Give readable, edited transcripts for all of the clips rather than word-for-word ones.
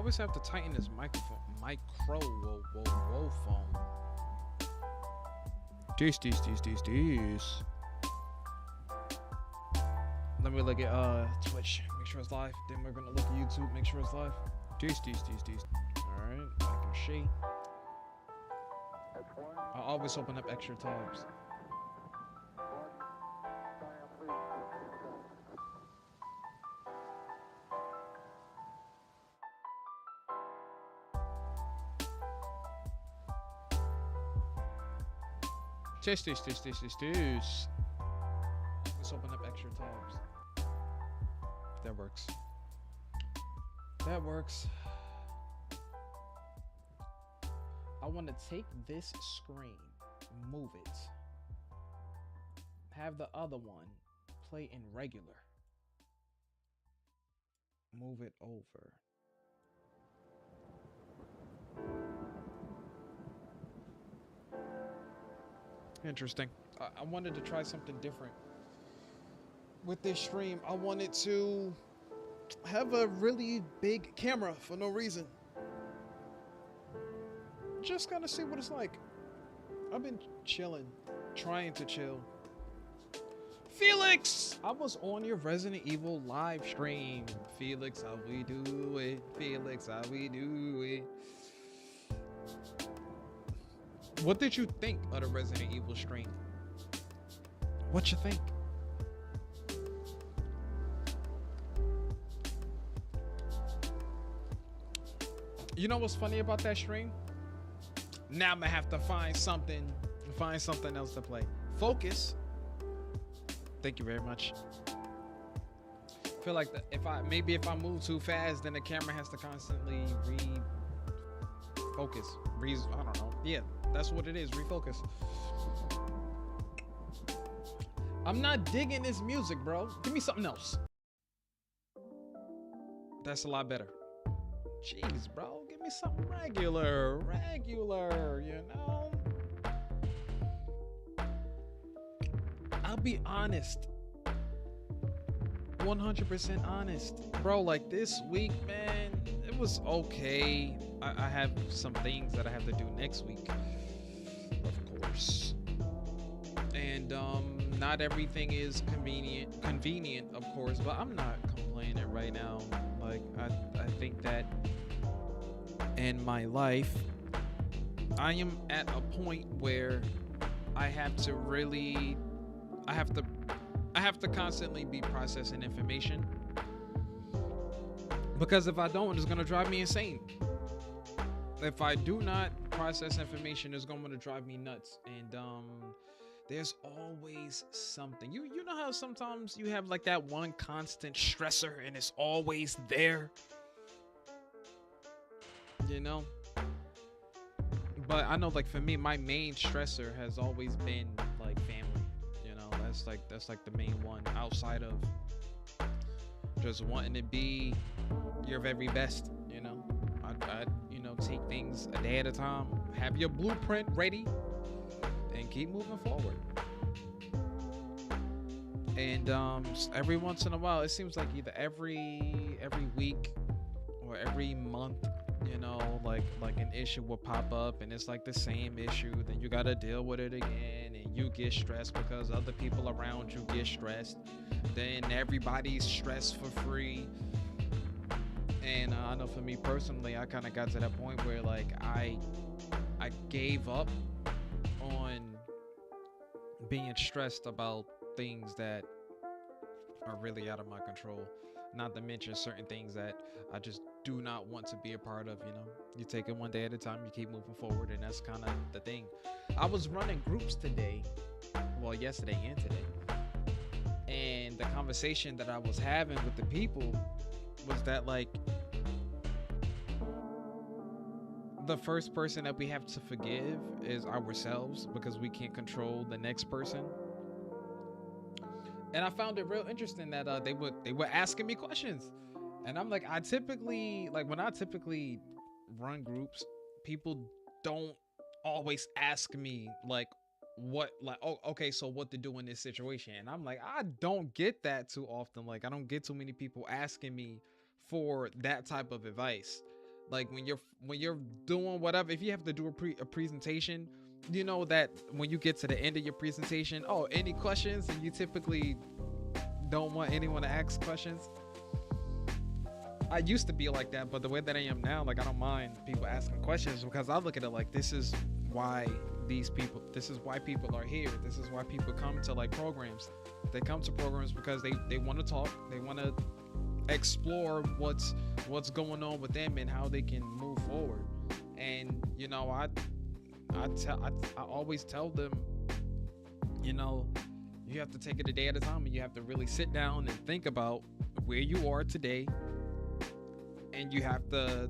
always have to tighten this micro phone. This. Let me look at Twitch, make sure it's live. Then we're gonna look at YouTube, make sure it's live. This. Alright, I can see. I always open up extra tabs. This. Let's open up extra tabs. That works. That works. I want to take this screen, move it, have the other one play in regular, move it over. Interesting. I wanted to try something different with this stream. I wanted to have a really big camera for no reason. Just gotta see what it's like. I've been chilling, trying to chill. Felix! I was on your Resident Evil live stream. Felix, how we do it. Felix, how we do it. What did you think of the Resident Evil stream? What you think? You know what's funny about that stream? Now I'm gonna have to find something else to play. Focus. Thank you very much. I feel like if I move too fast, then the camera has to constantly refocus. I don't know. Yeah, that's what it is. Refocus. I'm not digging this music, bro. Give me something else. That's a lot better. Jeez, bro. Give me something regular, you know? I'll be honest. 100% honest. Bro, like this week, man, it was okay. I have some things that I have to do next week, of course. And not everything is convenient, of course, but I'm not complaining right now. Like I think that in my life, I am at a point where I have to constantly be processing information, because if I don't, it's gonna drive me insane. If I do not process information, it's going to drive me nuts. And there's always something. You know how sometimes you have like that one constant stressor and it's always there, you know? But I know, like, for me, my main stressor has always been like family, you know? That's like the main one, outside of just wanting to be your very best, you know? I you know, take things a day at a time, have your blueprint ready, and keep moving forward. And every once in a while, it seems like either every week or every month, you know, like an issue will pop up, and it's like the same issue. Then you gotta deal with it again, and you get stressed because other people around you get stressed. Then everybody's stressed for free. And I know for me personally, I kind of got to that point where like I gave up on being stressed about things that are really out of my control. Not to mention certain things that I just do not want to be a part of, you know. You take it one day at a time, you keep moving forward, and that's kind of the thing. I was running groups today, well, yesterday and today. And the conversation that I was having with the people was that, like, the first person that we have to forgive is ourselves, because we can't control the next person. And I found it real interesting that they were asking me questions, and I'm like, I typically run groups, people don't always ask me like what, like, oh, okay, so what to do in this situation. And I'm like, I don't get that too often. Like, I don't get too many people asking me for that type of advice. Like when you're doing whatever, if you have to do a presentation, you know that when you get to the end of your presentation, oh, any questions, and you typically don't want anyone to ask questions. I used to be like that, but the way that I am now, like I don't mind people asking questions because I look at it like why this is why people are here. This is why people come to like programs. They come to programs because they want to talk, they want to explore what's going on with them and how they can move forward. And you know, I always tell them, you know, you have to take it a day at a time, and you have to really sit down and think about where you are today, and you have to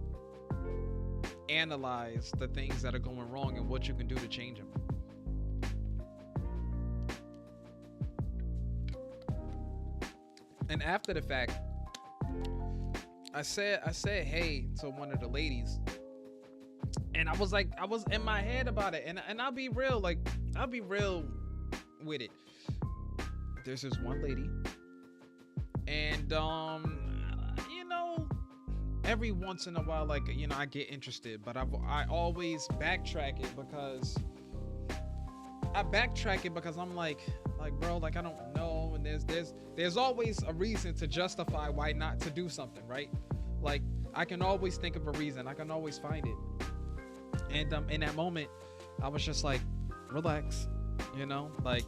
analyze the things that are going wrong and what you can do to change them. And after the fact, I said hey to one of the ladies, and I was like, I was in my head about it, and I'll be real, like I'll be real with it. There's this one lady, and you know, every once in a while, like, you know, I get interested, but I always backtrack it because I'm like bro, like I don't know, and there's always a reason to justify why not to do something, right? Like I can always think of a reason, I can always find it. And in that moment, I was just like, relax, you know, like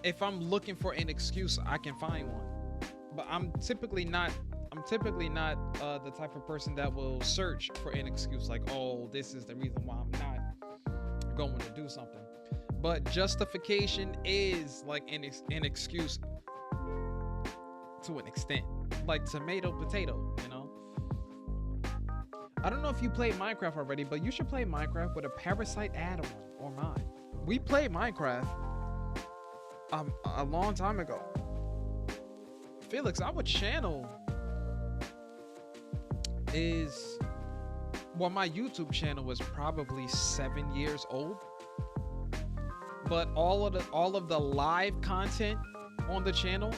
if I'm looking for an excuse, I can find one. But I'm typically not the type of person that will search for an excuse like, oh, this is the reason why I'm not going to do something. But justification is like an excuse to an extent, like tomato potato, you know. I don't know if you played Minecraft already, but you should play Minecraft with a Parasite add-on or mine. We played Minecraft a long time ago. Felix, our channel is, well, my YouTube channel was probably 7 years old, but all of the live content on the channel,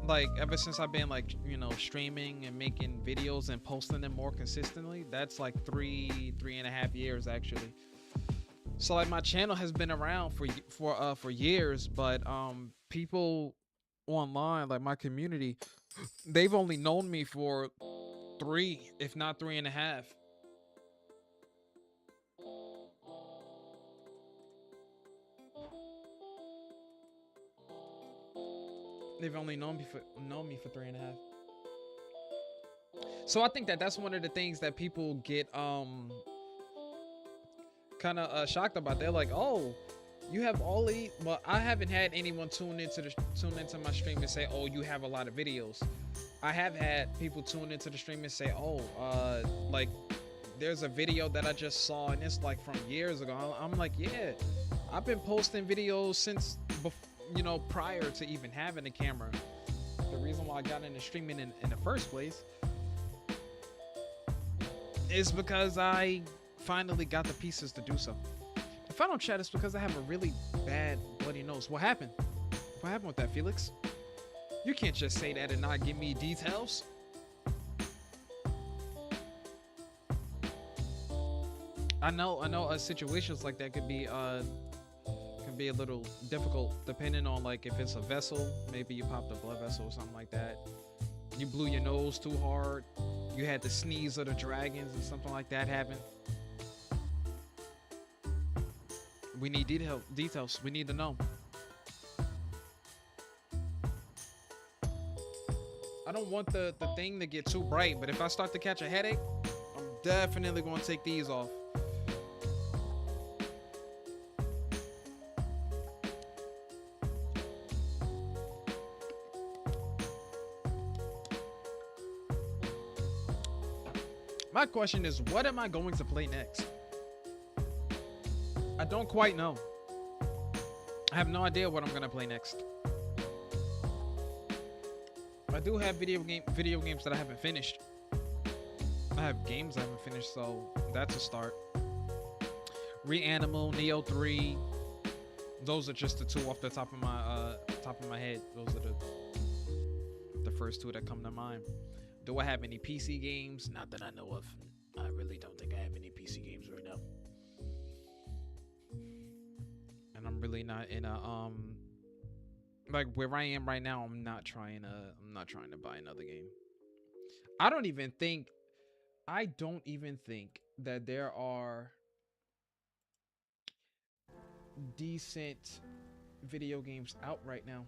like ever since I've been like, you know, streaming and making videos and posting them more consistently, that's like three and a half years actually. So like my channel has been around for years, but people online, like my community, they've only known me for 3, if not 3.5. They've only known me for 3.5. So I think that's one of the things that people get kind of shocked about. They're like, oh, you have all these. Well, I haven't had anyone tune into my stream and say, oh, you have a lot of videos. I have had people tune into the stream and say, oh, like there's a video that I just saw and it's like from years ago. I'm like, yeah, I've been posting videos since you know, prior to even having a camera. The reason why I got into streaming in the first place is because I finally got the pieces to do so. If I don't chat, it's because I have a really bad bloody nose. What happened? What happened with that, Felix? You can't just say that and not give me details. I know situations like that could be a little difficult depending on like if it's a vessel, maybe you popped a blood vessel or something like that. You blew your nose too hard. You had the sneeze of the dragons or something like that happen. We need details. We need to know. I don't want the thing to get too bright, but if I start to catch a headache, I'm definitely going to take these off. My question is, what am I going to play next? I don't quite know. I have no idea what I'm gonna play next. I do have video games that I haven't finished. I have games I haven't finished, so that's a start. Reanimal, Neo 3. Those are just the two off the top of my head. Those are the first two that come to mind. Do I have any PC games? Not that I know of. I really don't think I have any PC games right now. And I'm really not in a like where I am right now, I'm not trying to buy another game. I don't even think that there are decent video games out right now.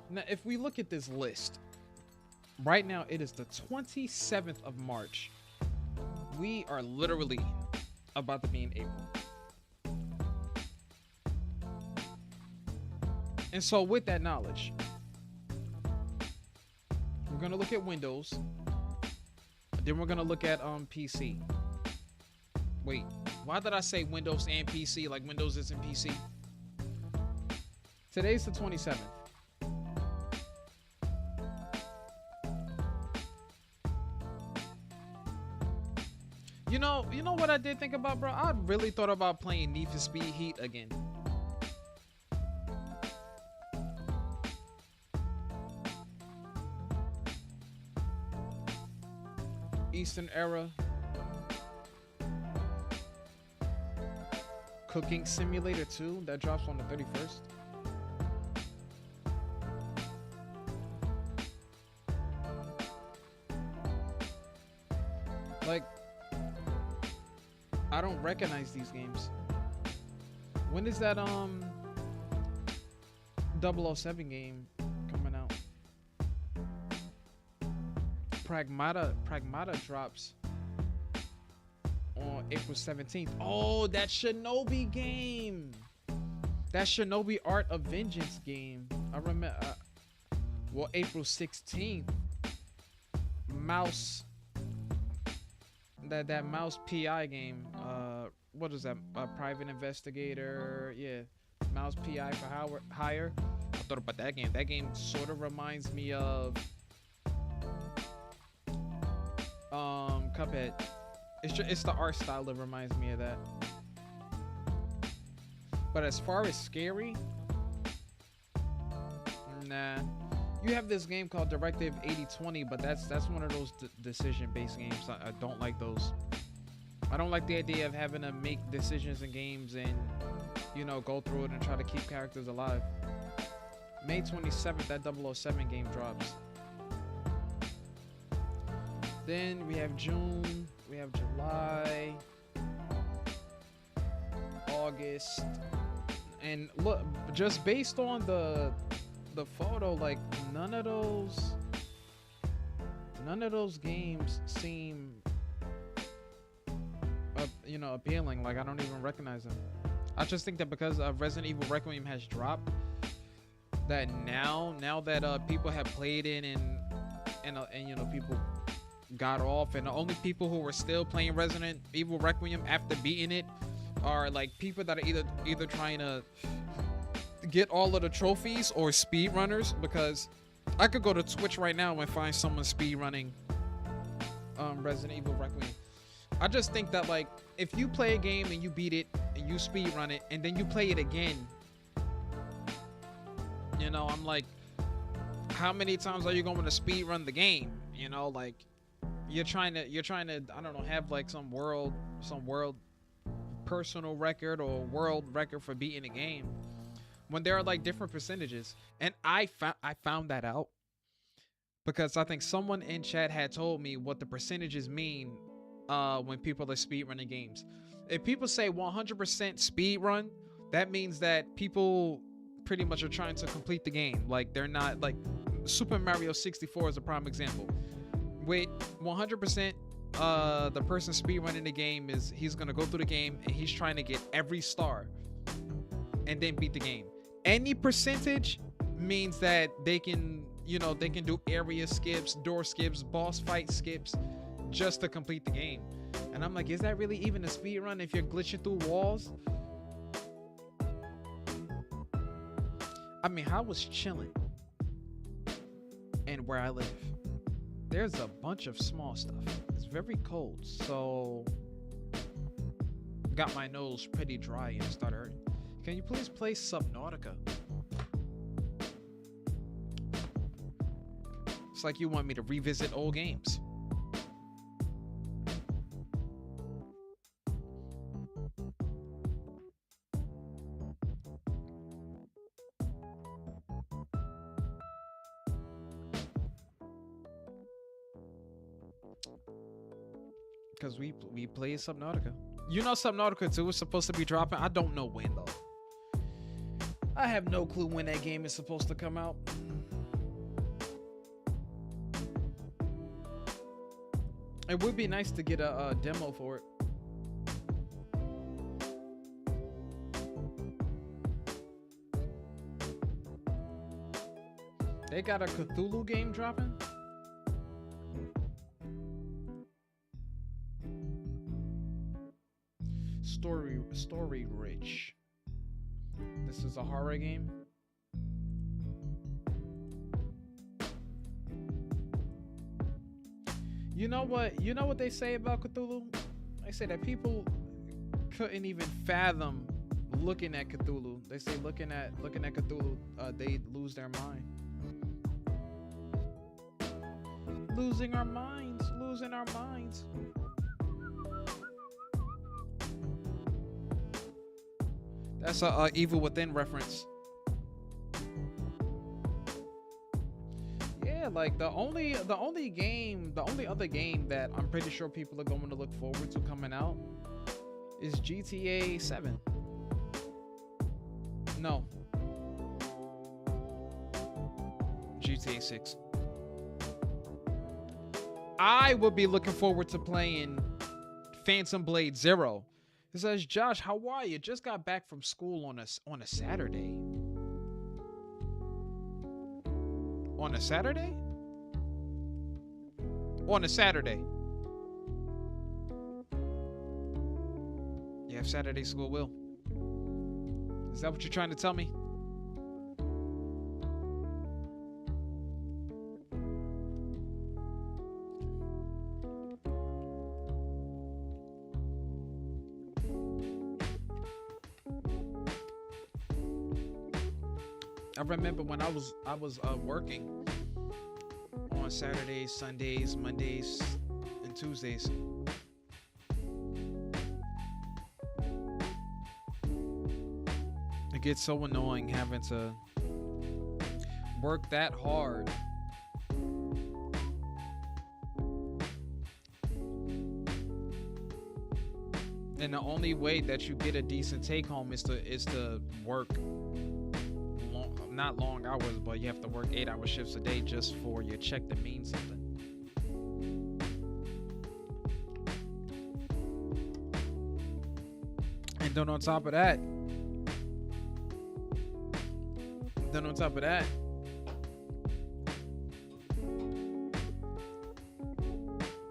Now, if we look at this list, right now it is the 27th of March. We are literally about to be in April. And so with that knowledge, we're going to look at Windows. Then we're going to look at PC. Wait, why did I say Windows and PC like Windows isn't PC? Today's the 27th. You know what I did think about, bro? I really thought about playing Need for Speed Heat again. Eastern Era. Cooking Simulator 2 that drops on the 31st. Like, I don't recognize these games. When is that 007 game coming out? Pragmata drops on April 17th. Oh, that Shinobi game. That Shinobi Art of Vengeance game. I remember. Well, April 16th. Mouse. That Mouse PI game. What is that? Private Investigator. Yeah. Mouse PI for hire. I thought about that game. That game sort of reminds me of Cuphead. It's the art style that reminds me of that. But as far as scary, nah. You have this game called Directive 8020, but that's one of those decision-based games. I don't like those. I don't like the idea of having to make decisions in games and, go through it and try to keep characters alive. May 27th, that 007 game drops. Then we have June, we have July, August, and look, just based on the photo, like none of those games seem appealing. Like I don't even recognize them. I just think that because Resident Evil Requiem has dropped, that now that people have played it and people got off, and the only people who were still playing Resident Evil Requiem after beating it are like people that are either trying to get all of the trophies or speed runners, because I could go to Twitch right now and find someone speed running Resident Evil Requiem. I just think that, like, if you play a game and you beat it and you speed run it and then you play it again, I'm like, how many times are you going to speed run the game? Like you're trying to I don't know, have like some world personal record or world record for beating a game, when there are like different percentages. And I found that out because I think someone in chat had told me what the percentages mean when people are speedrunning games. If people say 100% speed run, that means that people pretty much are trying to complete the game. Like they're not, like Super Mario 64 is a prime example. With 100%, the person speedrunning the game he's gonna go through the game and he's trying to get every star and then beat the game. Any percentage means that they can do area skips, door skips, boss fight skips just to complete the game. And I'm like, is that really even a speed run if you're glitching through walls? I mean, I was chilling, and where I live, there's a bunch of small stuff. It's very cold, so got my nose pretty dry and started hurting. Can you please play Subnautica? It's like you want me to revisit old games. Because we play Subnautica. You know Subnautica 2 is supposed to be dropping. I don't know when though. I have no clue when that game is supposed to come out. It would be nice to get a demo for it. They got a Cthulhu game dropping? Story rich. This is a horror game. You know what they say about Cthulhu? They say that people couldn't even fathom looking at Cthulhu. They say looking at Cthulhu, they lose their mind. Losing our minds. That's a Evil Within reference. Yeah, like the only other game that I'm pretty sure people are going to look forward to coming out is GTA 7. No. GTA 6. I would be looking forward to playing Phantom Blade Zero. It says, Josh, how are you? Just got back from school on a Saturday. On a Saturday? On a Saturday. You have Saturday school, Will? Is that what you're trying to tell me? I remember when I was working on Saturdays, Sundays, Mondays, and Tuesdays. It gets so annoying having to work that hard and the only way that you get a decent take home is to work not long hours, but you have to work 8-hour shifts a day just for your check to mean something. And then on top of that,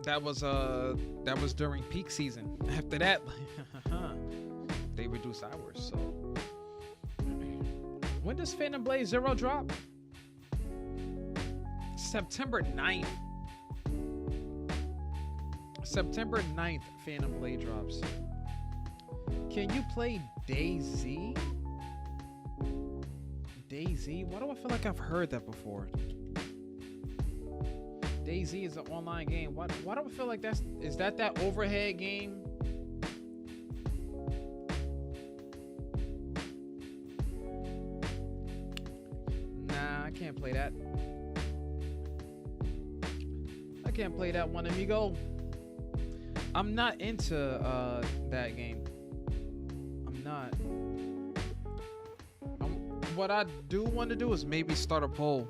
that was during peak season. After that, they reduce hours. So when does Phantom Blade Zero drop? September 9th. September 9th, Phantom Blade drops. Can you play DayZ? DayZ? Why do I feel like I've heard that before? DayZ is an online game. Why do I feel like is that overhead game? Nah, I can't play that. I can't play that one, amigo. I'm not into that game. I'm not. What I do want to do is maybe start a poll.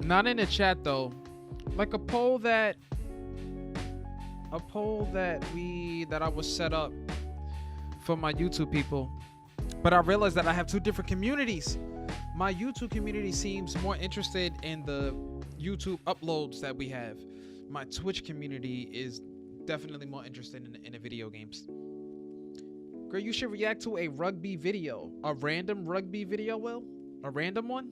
Not in the chat though. Like a poll that I was set up for my YouTube people. But I realized that I have two different communities. My YouTube community seems more interested in the YouTube uploads that we have. My Twitch community is definitely more interested in the video games. Girl, you should react to a rugby video. A random rugby video, Will? A random one?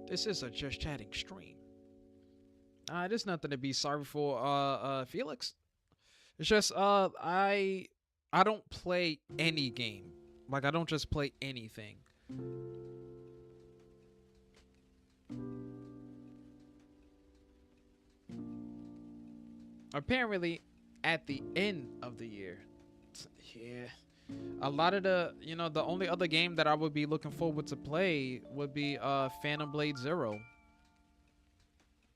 This is a Just Chatting stream. There's nothing to be sorry for, Felix. It's just, I don't play any game. Like, I don't just play anything. Apparently, at the end of the year, yeah, a lot of the, the only other game that I would be looking forward to play would be Phantom Blade Zero.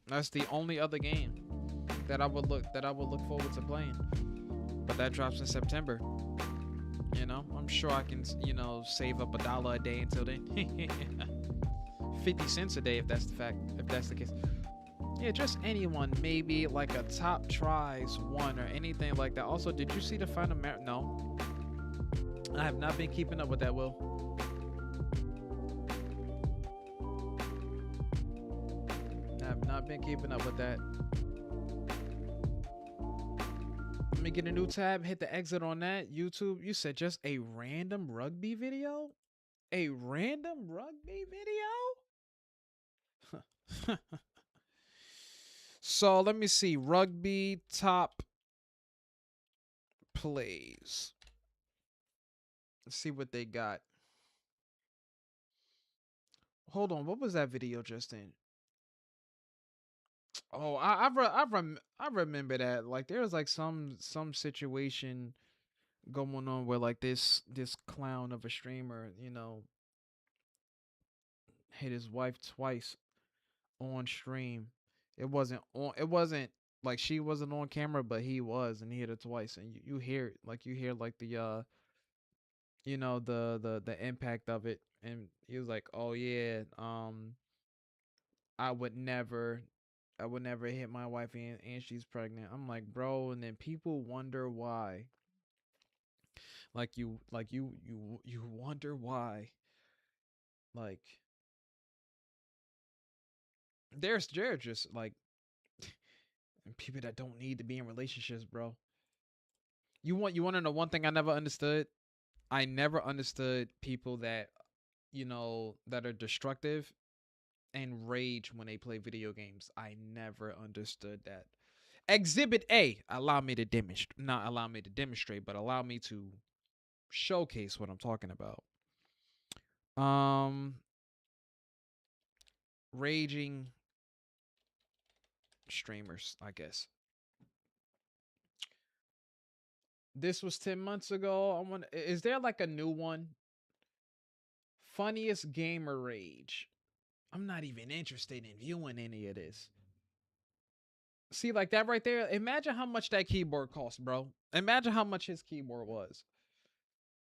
That's the only other game that I would look forward to playing. But that drops in September. I'm sure I can, save up $1 a day until then. 50 cents a day if that's the case. Yeah, just anyone, maybe like a Top Tries one or anything like that. Also, did you see the final No. I have not been keeping up with that, Will. I have not been keeping up with that. Let me get a new tab, hit the exit on that. YouTube, you said just a random rugby video? A random rugby video? So let me see. Rugby top plays. Let's see what they got. Hold on, what was that video just in? Oh, I remember that. Like there was like some situation going on where like this clown of a streamer, hit his wife twice on stream. It wasn't like she wasn't on camera, but he was, and he hit her twice. And you hear like the the impact of it. And he was like, "Oh yeah, I would never hit my wife and she's pregnant." I'm like, "Bro," and then people wonder why. Like you wonder why. Like there's just like people that don't need to be in relationships, bro. You want to know one thing I never understood? I never understood people that that are destructive and rage when they play video games. I never understood that. Exhibit A, allow me to demonstrate, not allow me to demonstrate, but allow me to showcase what I'm talking about. Raging streamers, I guess. This was 10 months ago. Is there like a new one? Funniest gamer rage. I'm not even interested in viewing any of this. See, like that right there. Imagine how much that keyboard cost, bro. Imagine how much his keyboard was.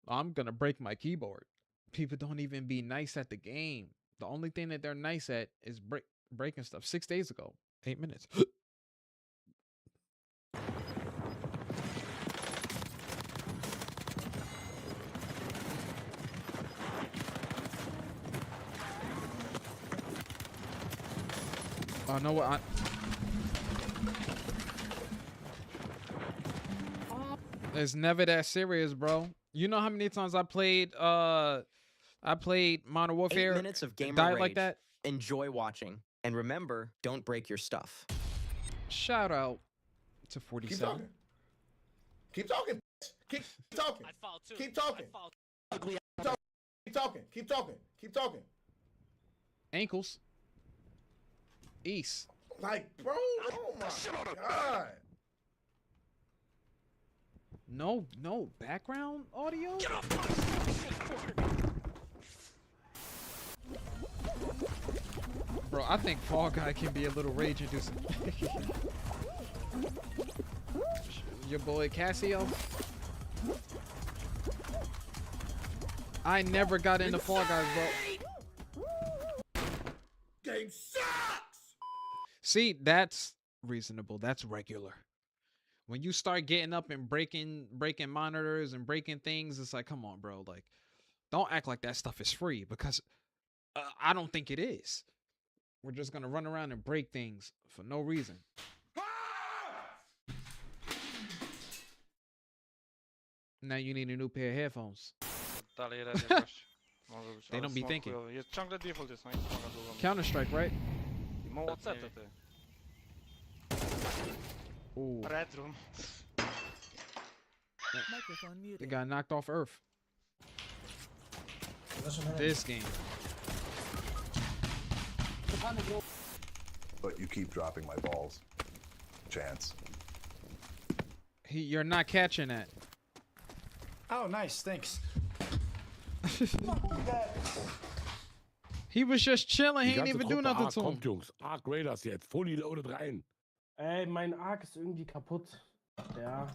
I'm gonna break my keyboard. People don't even be nice at the game. The only thing that they're nice at is breaking stuff. 6 days ago, 8 minutes. Oh, no, what? It's never that serious, bro. You know how many times I played Modern Warfare? 8 minutes of gamer died rage. Like that. Enjoy watching. And remember, don't break your stuff. Shout out to 47. Keep talking. Keep talking. I'd fall too. Keep talking. Ugly. Keep talking. Keep talking. Keep talking. Ankles. East. Like, bro, oh my God. No background audio? Get off my Bro, I think Fall Guy can be a little rage inducing. Your boy Casio. I never got into Fall Guys, bro. Game sucks. See, that's reasonable. That's regular. When you start getting up and breaking monitors and breaking things, it's like, come on, bro. Like, don't act like that stuff is free, because I don't think it is. We're just gonna run around and break things for no reason. Now you need a new pair of headphones. Dalej ready gość. Może być. They ale don't be smok thinking. chujowy. Jest ciągle default jest, no i smoga długo. Counter-Strike, right? I mało CT ty. Ooh. Red Room. They got knocked off Earth. This game. But you keep dropping my balls. Chance. You're not catching that. Oh, nice, thanks. He was just chilling. He Die ain't ganze even do Truppe nothing A to him. kommt, Jungs. Arc Raiders jetzt. Fully loaded rein. Ey, mein Arc ist irgendwie kaputt. Ja.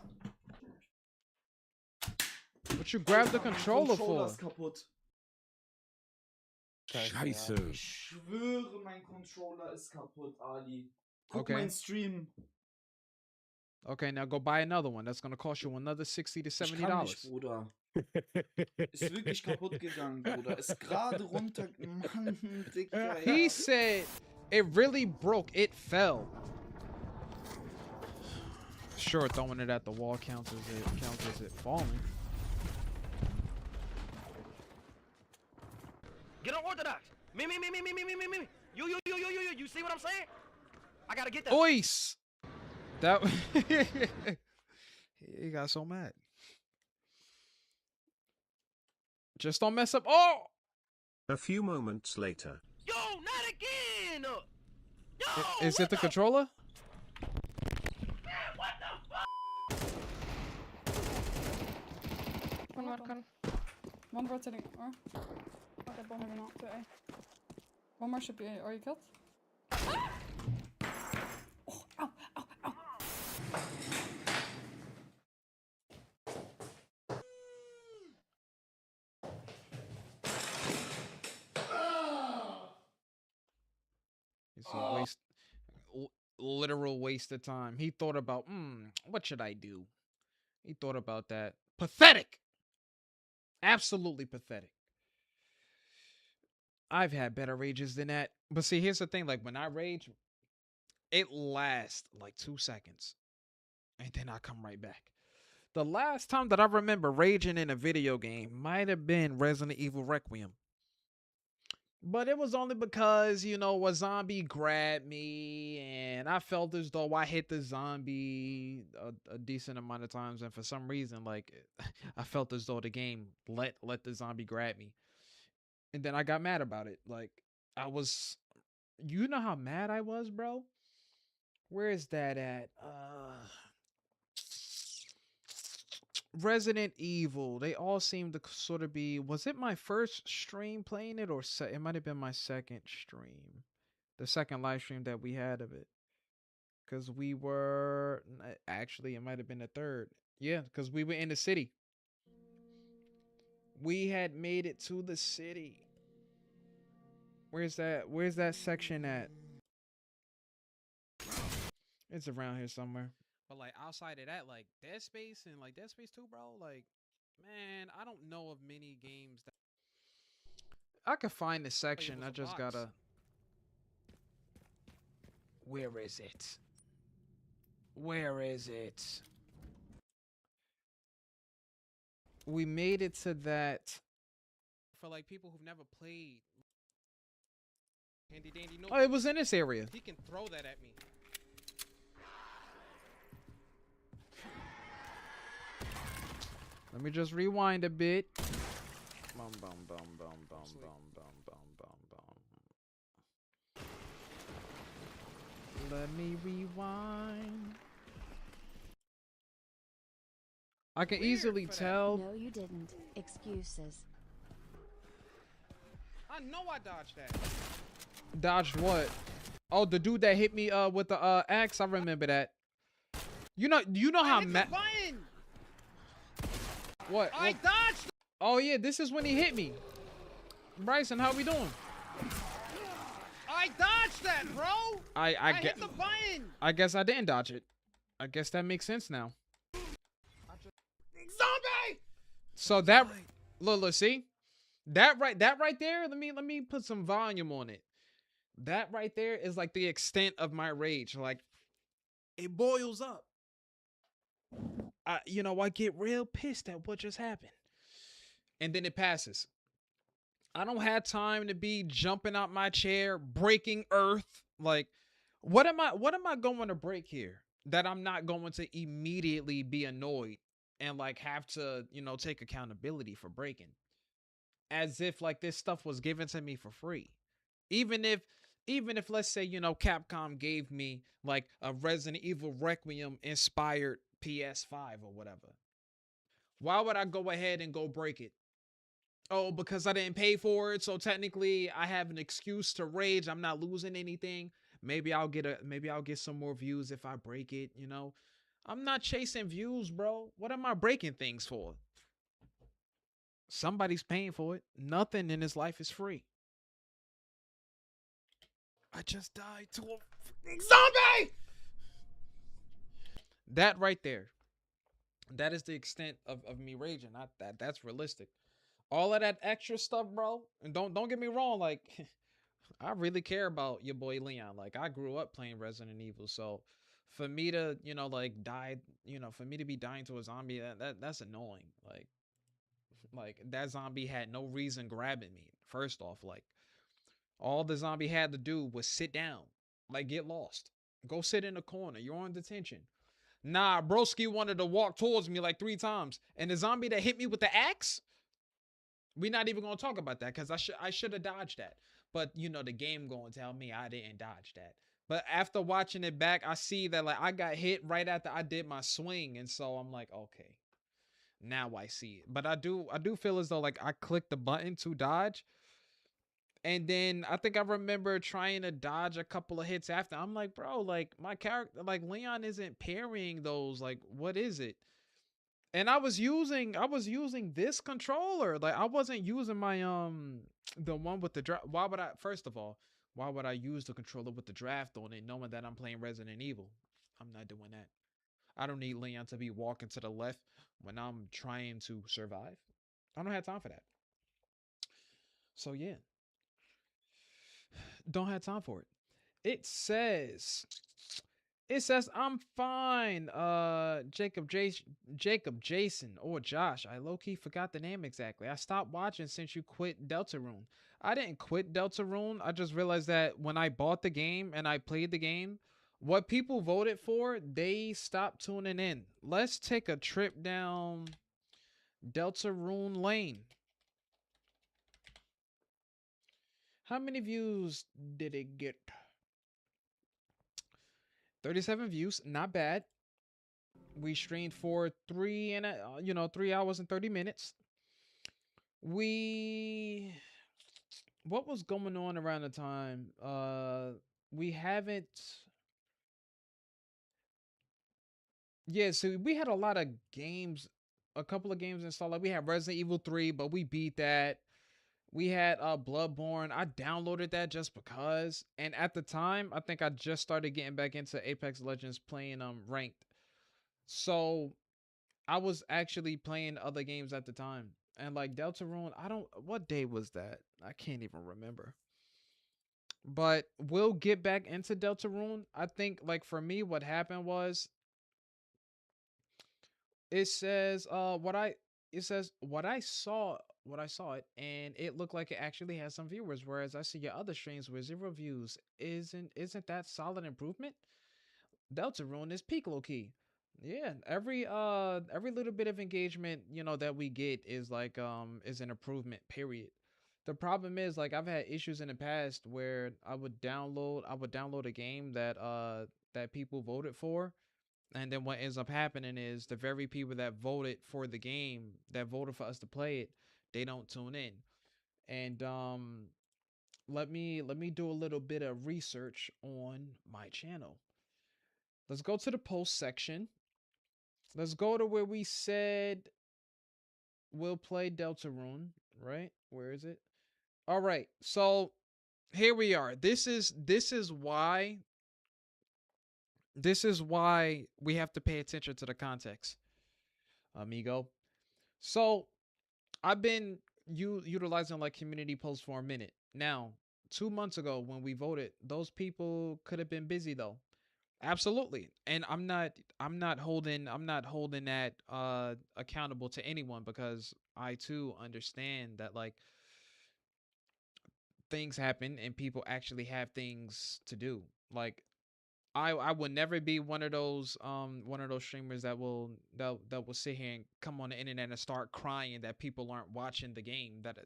What you grab the controller for? ist kaputt. Scheiße. Ich schwöre, mein Controller ist kaputt, Ali. Guck Okay. meinen Stream. Okay, now go buy another one. That's gonna cost you another $60 to Ich $70. kann nicht, Bruder. Ist wirklich kaputt gegangen, Bruder. Ist gerade runter... Mann, Digga. He Ja. said it really broke. It fell. Sure, throwing it at the wall counts as it falling. Get unorthodox. Me. You. You see what I'm saying? I gotta get that. Ois! That he got so mad. Just don't mess up. Oh! A few moments later. Yo, not again. Yo, Is what it the controller? What the fuck? One rotating or the bomb maybe not to A. One more should be A. Are you killed? Oh, ow. It's a waste, literal waste of time. He thought about, what should I do? He thought about that. Pathetic. Absolutely pathetic. I've had better rages than that. But see, here's the thing. Like, when I rage, it lasts like 2 seconds. And then I come right back. The last time that I remember raging in a video game might have been Resident Evil Requiem. But it was only because, you know, a zombie grabbed me and I felt as though I hit the zombie a decent amount of times. And for some reason, like, I felt as though the game let the zombie grab me. And then I got mad about it. Like, I was, you know how mad I was, bro? Where is that at? Resident Evil. They all seem to sort of be. Was it my first stream playing it, or it might have been my second stream, the second live stream that we had of it? Because we were actually, it might have been the third. Yeah, because we were in the city. We had made it to the city. Where's that section at? It's around here somewhere. But like outside of that, like Dead Space and like Dead Space 2, bro, like, man, I don't know of many games that I could find the section. I just gotta. Where is it? Where is it? We made it to that. For like people who've never played. Handy Dandy, no. Oh, it was in this area. He can throw that at me. Let me just rewind a bit. Bum bum bum bum bum bum bum bum bum bum. Let me rewind. I can easily tell. No, you didn't. Excuses. I know I dodged that. Dodged what? Oh, the dude that hit me with the axe. I remember that. You know how mad. What? I dodged. Oh yeah, this is when he hit me. Bryson, how we doing? I dodged that, bro. I hit the button. I guess I didn't dodge it. I guess that makes sense now. Zombie. So that look, see? That right there, let me put some volume on it. That right there is like the extent of my rage. Like, it boils up. I get real pissed at what just happened. And then it passes. I don't have time to be jumping out my chair, breaking earth. Like, what am I going to break here that I'm not going to immediately be annoyed and like have to, take accountability for breaking? as if like this stuff was given to me for free. Even if let's say, you know, Capcom gave me like a Resident Evil Requiem inspired PS5 or whatever. Why would I go ahead and go break it? Oh, because I didn't pay for it, so technically I have an excuse to rage. I'm not losing anything. Maybe I'll get some more views if I break it, you know. I'm not chasing views, bro. What am I breaking things for? Somebody's paying for it. Nothing in this life is free. I just died to a zombie! That right there. That is the extent of me raging. Not that. That's realistic. All of that extra stuff, bro. And don't get me wrong, like I really care about your boy Leon. Like I grew up playing Resident Evil, so for me to, you know, like die, you know, for me to be dying to a zombie, that's annoying. Like that zombie had no reason grabbing me. First off, like all the zombie had to do was sit down, like get lost, go sit in the corner. You're on detention. Nah, broski wanted to walk towards me like 3 times, and the zombie that hit me with the axe. We're not even gonna talk about that because I should have dodged that. But you know the game gonna tell me I didn't dodge that. But after watching it back, I see that like I got hit right after I did my swing, and so I'm like, okay, now I see it. But I do feel as though like I clicked the button to dodge, and then I think I remember trying to dodge a couple of hits after. I'm like, bro, like my character, like Leon isn't parrying those. Like, what is it? And I was using this controller. Like I wasn't using my the one with the draft. Why would I, first of all, why would I use the controller with the draft on it knowing that I'm playing Resident Evil? I'm not doing that. I don't need Leon to be walking to the left when I'm trying to survive. I don't have time for that. So yeah. Don't have time for it. It says I'm fine. Jacob Jason or Josh. I low-key forgot the name exactly. I stopped watching since you quit Deltarune. I didn't quit Deltarune. I just realized that when I bought the game and I played the game, what people voted for, they stopped tuning in. Let's take a trip down Deltarune Lane. How many views did it get? 37 views, not bad. We streamed for 3 hours and 30 minutes. What was going on around the time? We haven't. Yeah, so we had a lot of games, a couple of games installed. Like we had Resident Evil 3, but we beat that. We had Bloodborne. I downloaded that just because. And at the time, I think I just started getting back into Apex Legends playing ranked. So I was actually playing other games at the time. And like Deltarune, what day was that? I can't even remember. But we'll get back into Deltarune. I think like for me, what happened was it says what I saw it, and it looked like it actually has some viewers, whereas I see your other streams with 0 views. Isn't that solid improvement? Deltarune is peak low key. Yeah, every little bit of engagement, you know, that we get is like is an improvement, period. The problem is like I've had issues in the past where I would download a game that people voted for. And then what ends up happening is the very people that voted for the game, that voted for us to play it, they don't tune in. And let me do a little bit of research on my channel. Let's go to the post section. Let's go to where we said we'll play Deltarune, right? Where is it? All right. So here we are. This is why we have to pay attention to the context, amigo. So I've been utilizing like community posts for a minute. Now, 2 months ago when we voted, those people could have been busy though. Absolutely. And I'm not holding that accountable to anyone, because I too understand that like things happen and people actually have things to do. Like I would never be one of those streamers that will sit here and come on the internet and start crying that people aren't watching the game that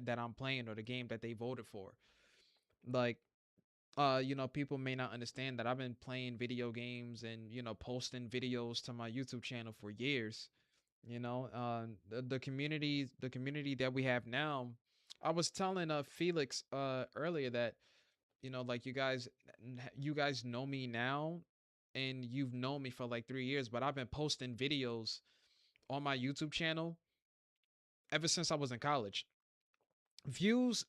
that I'm playing or the game that they voted for. Like people may not understand that I've been playing video games and posting videos to my YouTube channel for years. The community that we have now. I was telling Felix earlier that like you guys know me now, and you've known me for like 3 years, but I've been posting videos on my YouTube channel ever since I was in college. Views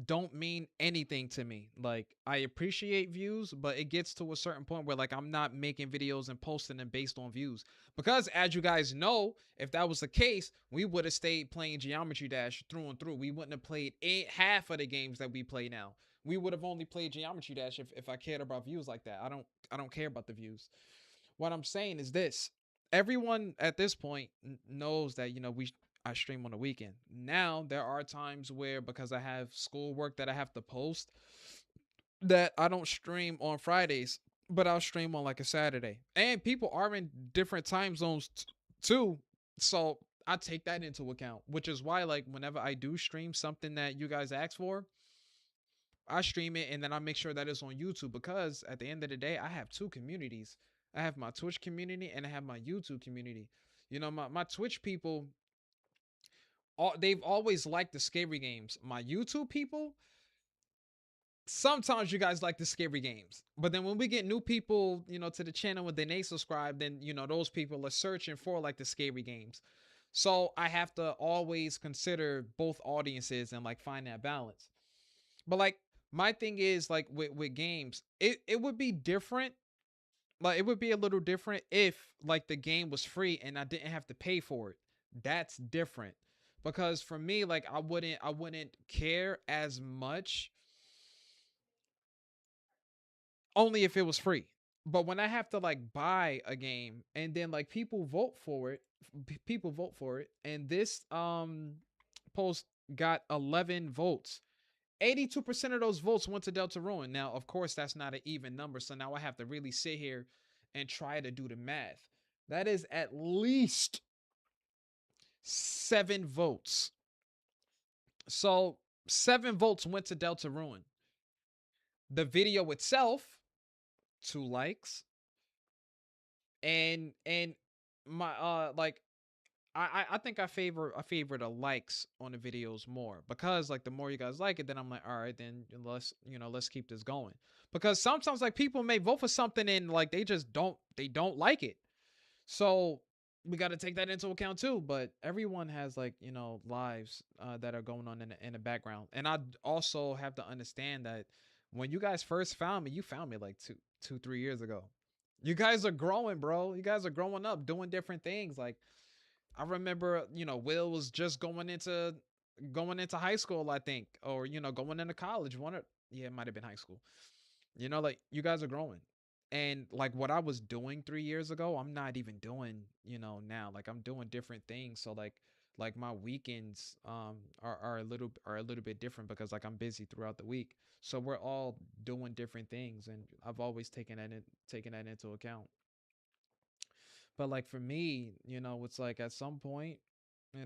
don't mean anything to me. Like, I appreciate views, but it gets to a certain point where like I'm not making videos and posting them based on views. Because as you guys know, if that was the case, we would have stayed playing Geometry Dash through and through. We wouldn't have played half of the games that we play now. We would have only played Geometry Dash if I cared about views like that. I don't care about the views. What I'm saying is this. Everyone at this point knows that I stream on the weekend. Now there are times where, because I have schoolwork that I have to post, that I don't stream on Fridays, but I'll stream on like a Saturday. And people are in different time zones too, so I take that into account, which is why like whenever I do stream something that you guys ask for, I stream it and then I make sure that it's on YouTube, because at the end of the day, I have two communities. I have my Twitch community and I have my YouTube community. My Twitch people, they've always liked the scary games. My YouTube people, sometimes you guys like the scary games, but then when we get new people, to the channel, when they subscribe, then those people are searching for like the scary games. So I have to always consider both audiences and like find that balance. But like my thing is like with games, it would be different. Like it would be a little different if like the game was free and I didn't have to pay for it. That's different. Because for me, like I wouldn't care as much only if it was free. But when I have to like buy a game and then like people vote for it, and this post got 11 votes. 82% of those votes went to Deltarune. Now, of course, that's not an even number, so now I have to really sit here and try to do the math. That is at least 7 votes. So 7 votes went to Deltarune. The video itself, 2 likes. And my like I think I favor the likes on the videos more, because like the more you guys like it, then I'm like, all right, then let's keep this going. Because sometimes like people may vote for something and like they don't like it. So we got to take that into account too. But everyone has like lives that are going on in the background, and I also have to understand that when you guys first found me, you found me like 3 years ago. You guys are growing, bro. You guys are growing up, doing different things. Like I remember, Will was just going into high school, I think, or going into college. It might have been high school. Like you guys are growing. And like what I was doing 3 years ago, I'm not even doing, now. Like I'm doing different things. So like my weekends are a little bit different, because like I'm busy throughout the week. So we're all doing different things, and I've always taken that into account. But like for me, it's like at some point,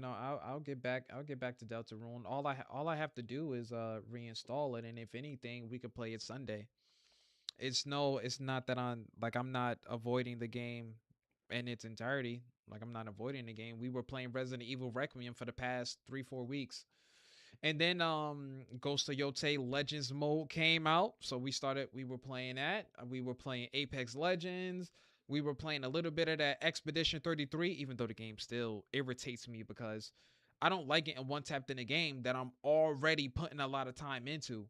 I'll get back to Deltarune. All I have to do is reinstall it, and if anything, we could play it Sunday. It's not that I'm not avoiding the game in its entirety. Like I'm not avoiding the game. We were playing Resident Evil Requiem for the past 3-4 weeks. And then Ghost of Yotei Legends mode came out, so we were playing that. We were playing Apex Legends. We were playing a little bit of that Expedition 33, even though the game still irritates me because I don't like getting one tapped in a game that I'm already putting a lot of time into.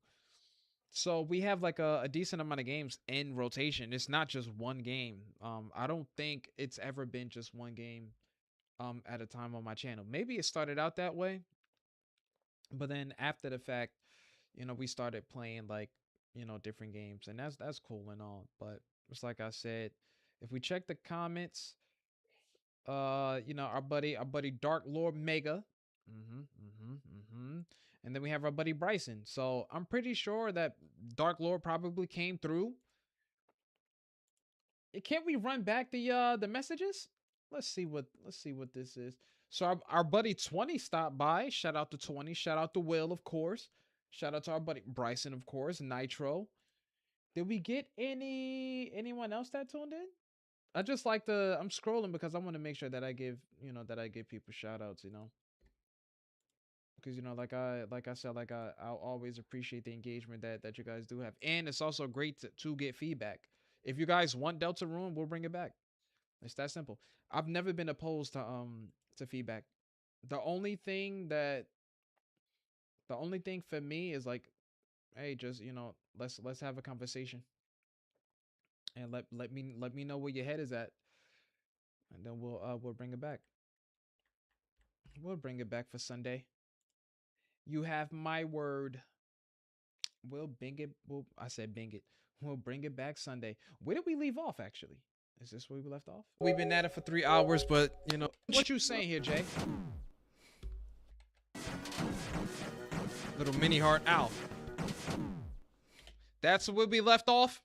So we have like a decent amount of games in rotation. It's not just one game. I don't think it's ever been just one game at a time on my channel. Maybe it started out that way, but then after the fact, we started playing like, different games, and that's cool and all. But it's like I said, if we check the comments, our buddy Dark Lord Mega, and then we have our buddy Bryson. So I'm pretty sure that Dark Lord probably came through Can't we run back the messages? Let's see what this is. So our buddy 20 stopped by. Shout out to 20. Shout out to Will, of course. Shout out to our buddy Bryson, of course. Nitro. Did we get anyone else that tuned in? I just like to, I'm scrolling because I want to make sure that I give, people shout outs, because, like I said, I'll always appreciate the engagement that you guys do have. And it's also great to get feedback. If you guys want Deltarune, we'll bring it back. It's that simple. I've never been opposed to feedback. The only thing for me is like, hey, just, let's have a conversation. And let me know where your head is at. And then we'll bring it back. We'll bring it back for Sunday. You have my word. We'll bing it. I said bing it. We'll bring it back Sunday. Where did we leave off, actually? Is this where we left off? We've been at it for 3 hours, but, what you saying here, Jay? Little mini heart. Ow. That's where we left off?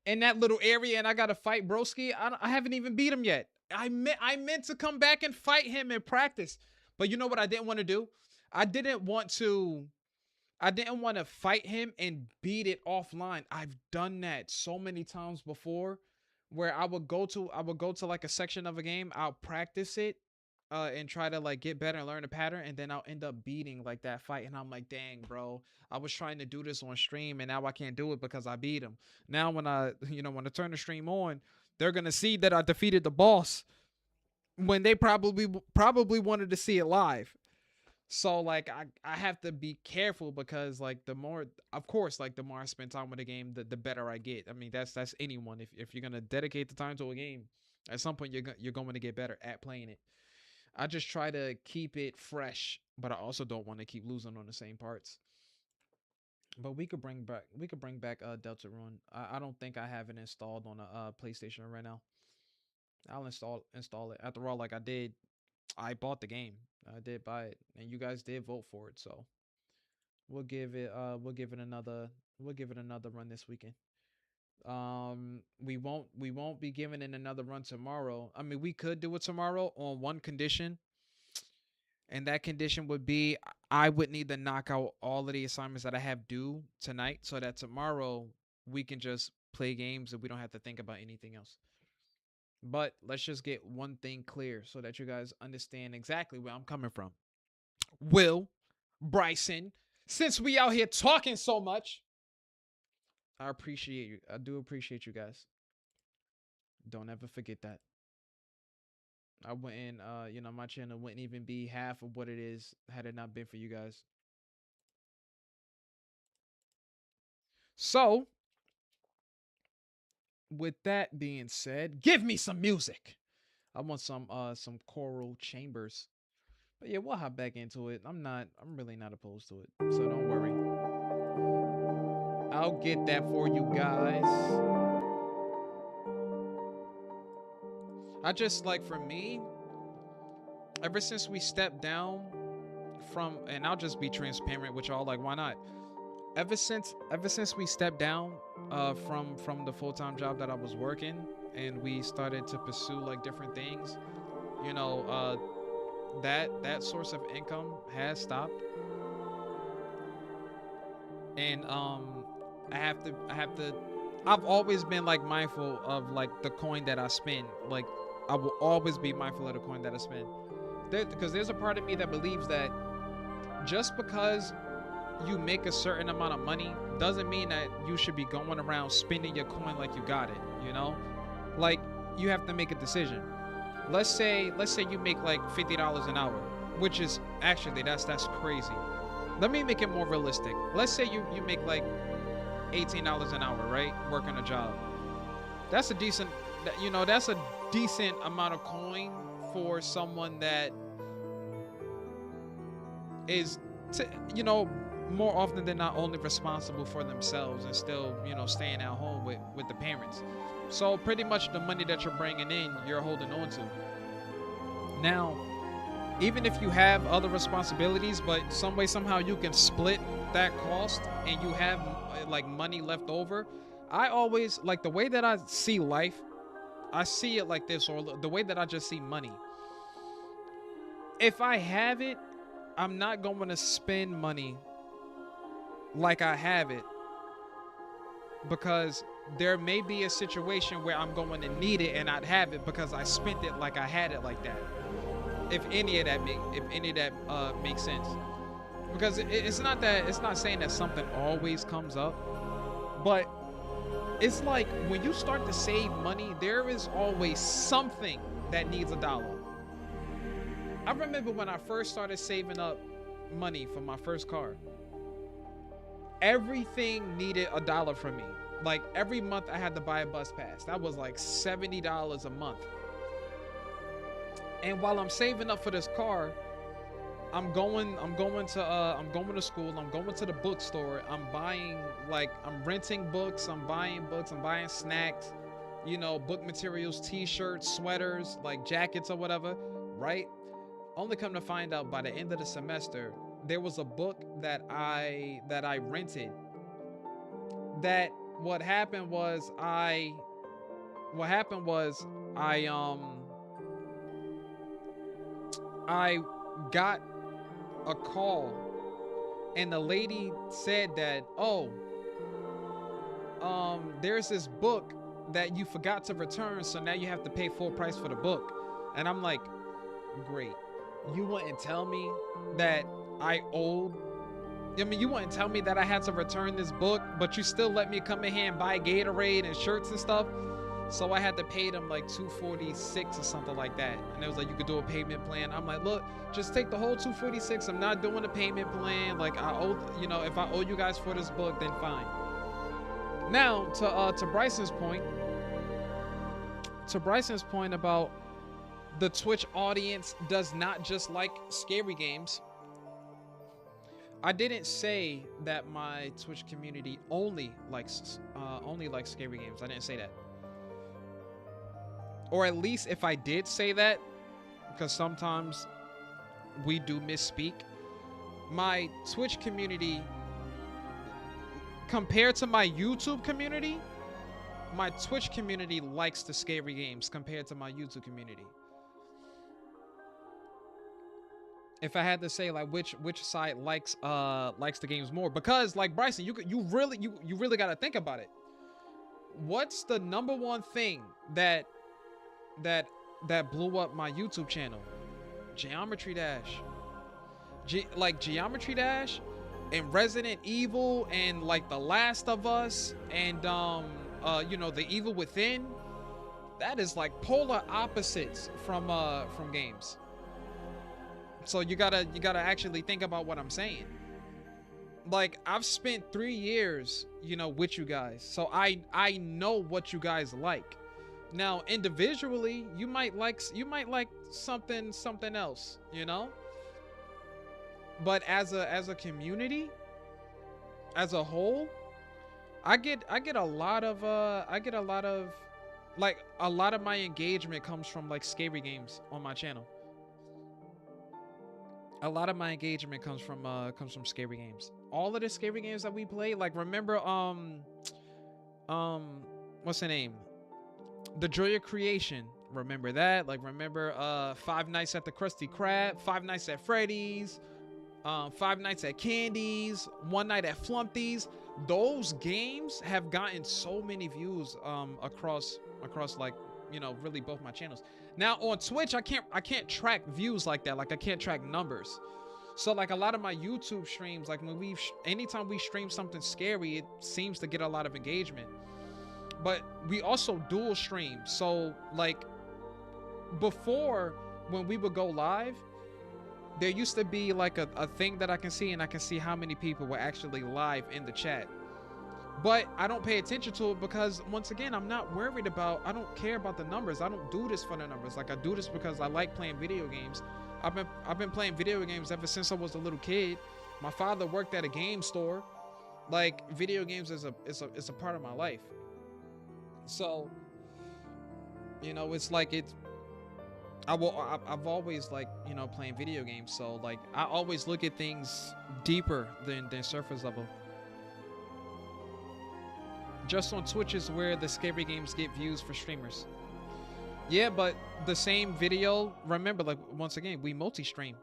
In that little area, and I got to fight Broski? I haven't even beat him yet. I meant to come back and fight him in practice. But you know what I didn't want to do? I didn't want to fight him and beat it offline. I've done that so many times before, where I would go to like a section of a game, I'll practice it and try to like get better and learn the pattern, and then I'll end up beating like that fight, and I'm like, dang, bro, I was trying to do this on stream and now I can't do it because I beat him. Now when I turn the stream on, they're gonna see that I defeated the boss when they probably wanted to see it live. So like I have to be careful, because like the more I spend time with the game, the better I get. I mean, that's anyone. If you're gonna dedicate the time to a game, at some point you're going to get better at playing it. I just try to keep it fresh, but I also don't want to keep losing on the same parts. But we could bring back Deltarune. I don't think I have it installed on a PlayStation right now. I'll install it. After all, like I bought the game. I did buy it, and you guys did vote for it, so we'll give it another run this weekend. We won't be giving it another run tomorrow. I mean, we could do it tomorrow on one condition, and that condition would be I would need to knock out all of the assignments that I have due tonight, so that tomorrow we can just play games and we don't have to think about anything else. But let's just get one thing clear so that you guys understand exactly where I'm coming from. Will, Bryson, since we out here talking so much, I appreciate you. I do appreciate you guys. Don't ever forget that. I wouldn't, my channel wouldn't even be half of what it is had it not been for you guys. So, with that being said, give me some music. I want some choral chambers. But yeah, we'll hop back into it. I'm really not opposed to it, so don't worry. I'll get that for you guys. I just, like, for me, ever since we stepped down from, and I'll just be transparent with y'all, like, why not? Ever since we stepped down from the full-time job that I was working, and we started to pursue like different things, that source of income has stopped. And I've always been like mindful of like the coin that I spend. Like I will always be mindful of the coin that I spend. Because there's a part of me that believes that just because you make a certain amount of money doesn't mean that you should be going around spending your coin like you got it, Like, you have to make a decision. Let's say you make like $50 an hour, which is actually that's crazy. Let me make it more realistic. Let's say you make like $18 an hour, right? Working a job. That's a decent amount of coin for someone that is more often than not only responsible for themselves and still, staying at home with the parents. So pretty much the money that you're bringing in, you're holding on to. Now, even if you have other responsibilities, but some way, somehow you can split that cost and you have like money left over. I always, like, the way that I see life I see it like this, or the way that I just see money. If I have it, I'm not going to spend money like I have it, because there may be a situation where I'm going to need it and not have it because I spent it like I had it like that. If any of that makes sense. Because it's not saying that something always comes up, but it's like when you start to save money, there is always something that needs $1. I remember when I first started saving up money for my first car, everything needed $1 from me. Like every month I had to buy a bus pass. That was like $70 a month. And while I'm saving up for this car, I'm going to school, I'm going to the bookstore, I'm renting books, I'm buying snacks, you know, book materials, t-shirts, sweaters, like jackets or whatever, right? Only come to find out by the end of the semester, there was a book that I rented. That what happened was I got a call and the lady said that, oh, there's this book that you forgot to return, so now you have to pay full price for the book. And I'm like, great. You wouldn't tell me that I owed, I mean, you wouldn't tell me that I had to return this book, but you still let me come in here and buy Gatorade and shirts and stuff. So I had to pay them like $246 or something like that. And it was like, you could do a payment plan. I'm like, look, just take the whole $246. I'm not doing a payment plan. Like I owe, you know, if I owe you guys for this book, then fine. Now to Bryson's point about the Twitch audience does not just like scary games. I didn't say that my Twitch community only likes scary games. I didn't say that. Or at least if I did say that, because sometimes we do misspeak, my Twitch community, compared to my YouTube community, my Twitch community likes the scary games compared to my YouTube community. If I had to say like which side likes the games more, because like Bryson, you really got to think about it. What's the number one thing that blew up my YouTube channel? Geometry Dash. Geometry Dash and Resident Evil and like The Last of Us and you know, The Evil Within. That is like polar opposites from games. So you gotta actually think about what I'm saying. Like I've spent 3 years, you know, with you guys, so I know what you guys like. Now individually, you might like something else, you know. But as a community, as a whole, I get a lot of my engagement comes from like scary games on my channel. A lot of my engagement comes from scary games. All of the scary games that we play, like remember what's the name? The Joy of Creation. Remember that? Like remember Five Nights at the Krusty Krab, Five Nights at Freddy's, Five Nights at Candy's, One Night at Flumpty's. Those games have gotten so many views across like, you know, really both my channels. Now on Twitch, I can't track views like that. Like I can't track numbers. So like a lot of my YouTube streams, like when anytime we stream something scary, it seems to get a lot of engagement. But we also dual stream. So like before, when we would go live, there used to be like a thing that I can see, and I can see how many people were actually live in the chat. But I don't pay attention to it because, once again, I'm not worried about, I don't care about the numbers. I don't do this for the numbers. Like I do this because I like playing video games. I've been playing video games ever since I was a little kid. My father worked at a game store. Like video games is a part of my life. So, you know, it's like I've always like, you know, playing video games. So like I always look at things deeper than surface level. Just on Twitch is where the scary games get views for streamers. Yeah, but the same video, remember, like, once again, we multi-stream.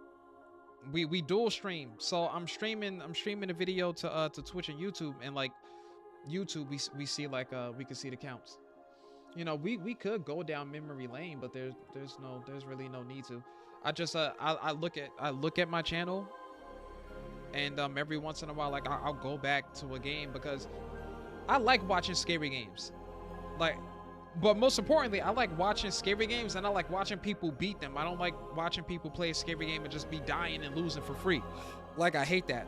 We dual stream. So I'm streaming a video to Twitch and YouTube, and like YouTube we see like we can see the counts. You know, we could go down memory lane, but there's really no need to. I just I look at my channel, and every once in a while, like I'll go back to a game because I like watching scary games. Like, but most importantly, I like watching scary games, and I like watching people beat them. I don't like watching people play a scary game and just be dying and losing for free. Like, I hate that.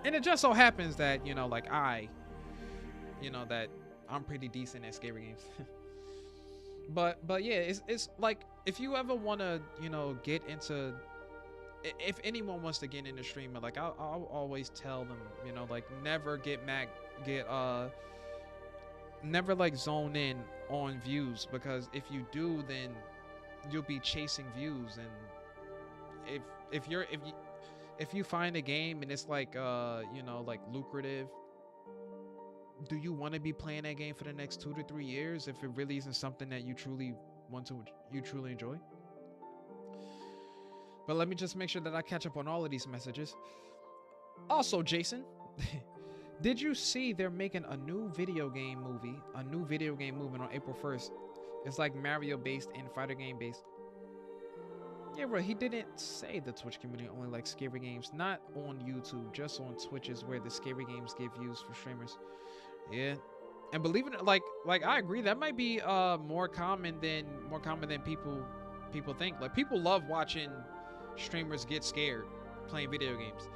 And it just so happens that, you know, like that I'm pretty decent at scary games. but yeah, it's like, if you ever want to, you know, get into, if anyone wants to get into streaming, like I'll always tell them, you know, like never never like zone in on views, because if you do, then you'll be chasing views. And if you find a game and it's like you know, like lucrative, do you want to be playing that game for the next 2 to 3 years if it really isn't something that you truly enjoy? But let me just make sure that I catch up on all of these messages. Also, Jason, did you see they're making a new video game movie on April 1st? It's like Mario based and fighter game based. Yeah, bro, he didn't say the Twitch community only likes scary games. Not on YouTube, just on Twitch is where the scary games get views for streamers. Yeah. And believe it, like I agree, that might be more common than people think. Like, people love watching streamers get scared playing video games.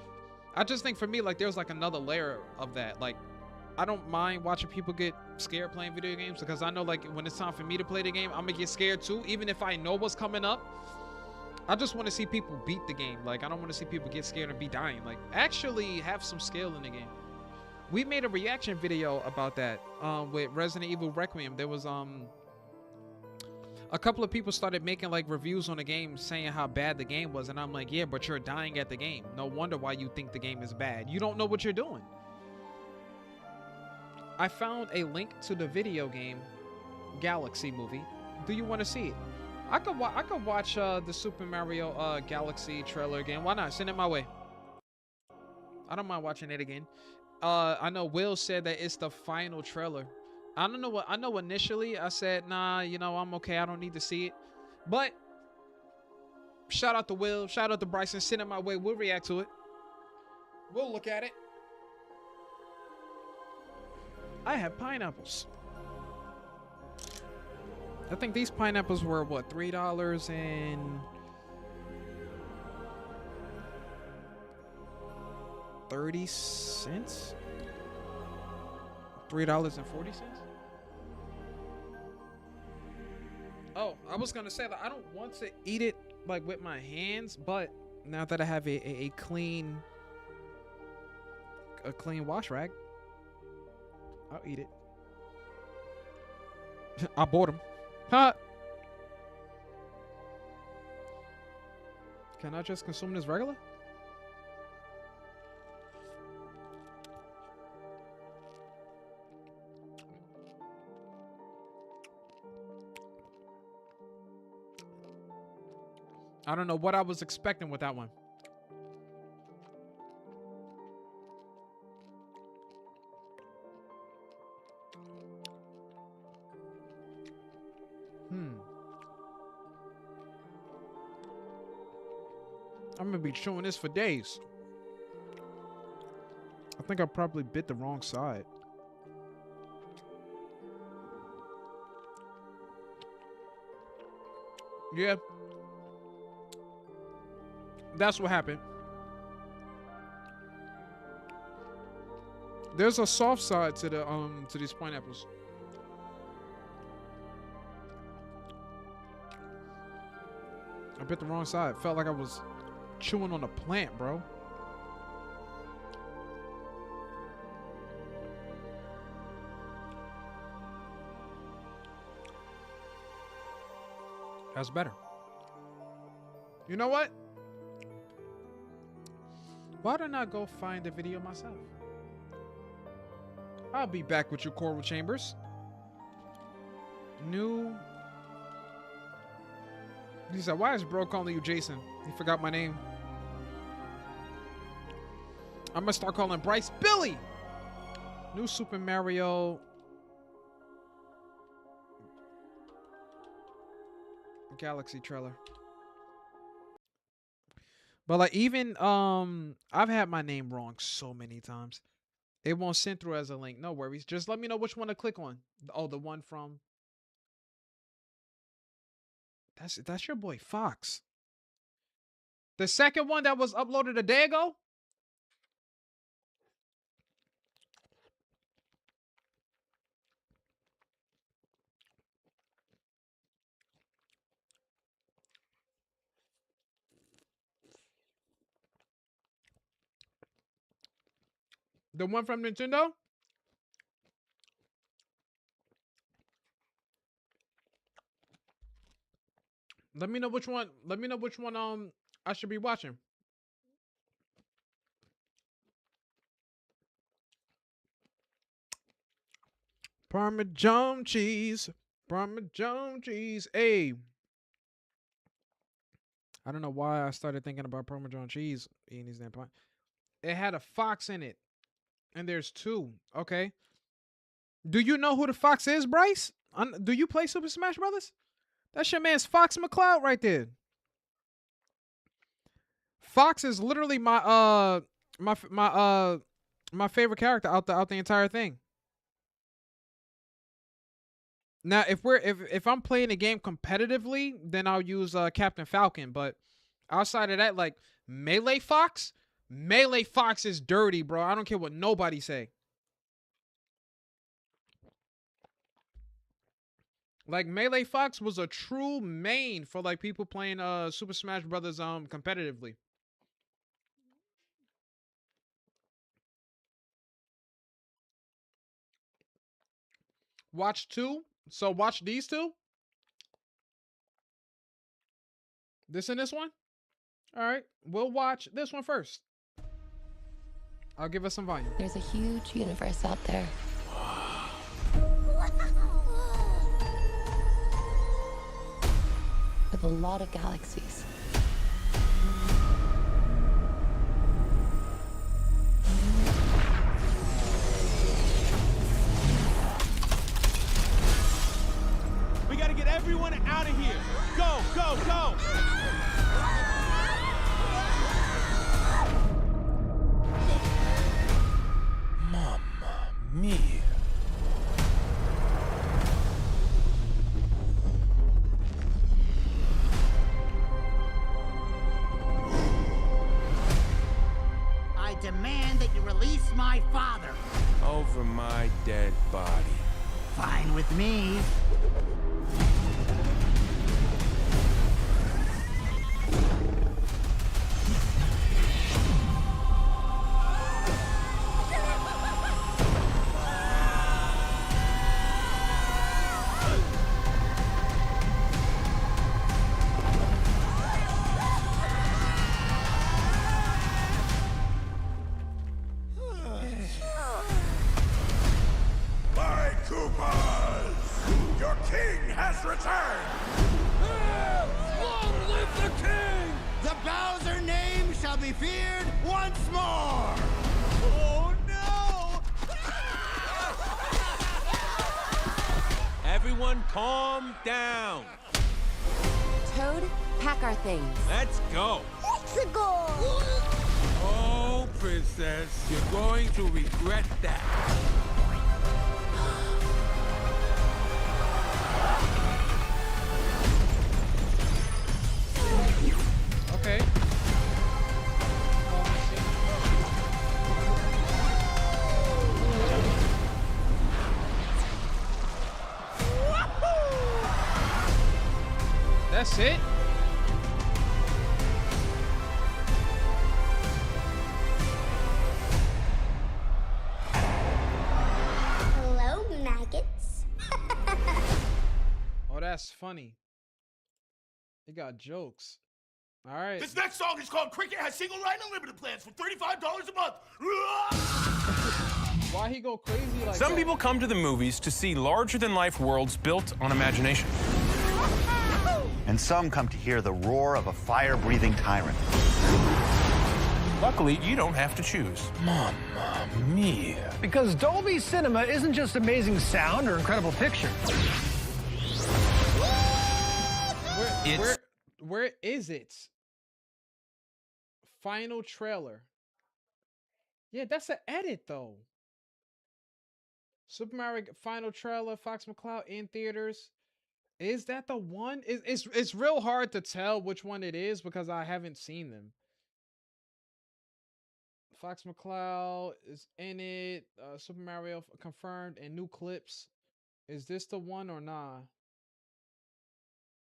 I just think for me, like, there's like another layer of that. Like, I don't mind watching people get scared playing video games, because I know, like, when it's time for me to play the game, I'm gonna get scared too, even if I know what's coming up. I just want to see people beat the game. Like, I don't want to see people get scared and be dying. Like, actually have some skill in the game. We made a reaction video about that with Resident Evil Requiem. There was a couple of people started making like reviews on the game saying how bad the game was, and I'm like, yeah, but you're dying at the game. No wonder why you think the game is bad. You don't know what you're doing. I found a link to the video game Galaxy movie. Do you want to see it? I could watch the Super Mario Galaxy trailer again. Why not? Send it my way. I don't mind watching it again. I know Will said that it's the final trailer. I don't know what, I know initially I said, nah, you know, I'm okay, I don't need to see it. But shout out to Will, shout out to Bryson, send it my way, we'll react to it. We'll look at it. I have pineapples. I think these pineapples were what, $3 and 30 cents? $3.40? Oh, I was gonna say that I don't want to eat it like with my hands, but now that I have a clean wash rag, I'll eat it. I bought them. Huh? Can I just consume this regular? I don't know what I was expecting with that one. I'm gonna be chewing this for days. I think I probably bit the wrong side. Yeah. That's what happened. There's a soft side to the to these pineapples. I bit the wrong side. Felt like I was chewing on a plant, bro. That's better. You know what? Why don't I go find the video myself? I'll be back with you, Coral Chambers. New He said, why is bro calling you Jason? He forgot my name. I'm gonna start calling Bryce Billy. New Super Mario Galaxy trailer. But like even I've had my name wrong so many times. It won't send through as a link. No worries. Just let me know which one to click on. Oh, the one from That's your boy Fox. The second one that was uploaded a day ago? The one from Nintendo? Let me know which one. Let me know which one I should be watching. Parmesan cheese. Parmesan cheese. Hey. I don't know why I started thinking about Parmesan cheese eating these damn pies. It had a fox in it. And there's two. Okay. Do you know who the fox is, Bryce? Do you play Super Smash Brothers? That's your man's Fox McCloud right there. Fox is literally my my favorite character out the entire thing. Now, if I'm playing a game competitively, then I'll use Captain Falcon. But outside of that, like Melee Fox is dirty, bro. I don't care what nobody say. Like Melee Fox was a true main for like people playing Super Smash Brothers competitively. Watch two. So watch these two. This and this one. All right, we'll watch this one first. I'll give us some volume. There's a huge universe out there. With a lot of galaxies. We gotta get everyone out of here. Go, go, go! Mamma mia. I demand that you release my father. Over my dead body. Fine with me. My Koopas! Your king has returned! Long live the king! The Bowser name shall be feared once more! Oh no! Everyone calm down. Toad, pack our things. Let's go. Let's go! Oh, princess, you're going to regret that. Okay. That's it? Hello, maggots. Oh, that's funny. He got jokes. All right. This next song is called Cricket Has Single Line Unlimited Plans for $35 a month. Why he go crazy like Some that? people come to the movies to see larger-than-life worlds built on imagination. and some come to hear the roar of a fire-breathing tyrant. Luckily, you don't have to choose. Mamma mia. Because Dolby Cinema isn't just amazing sound or incredible pictures. Where is it? Final trailer. Yeah, that's an edit though. Super Mario final trailer, Fox McCloud in theaters. Is that the one? It's real hard to tell which one it is because I haven't seen them. Fox McCloud is in it. Super Mario confirmed and new clips. Is this the one or nah?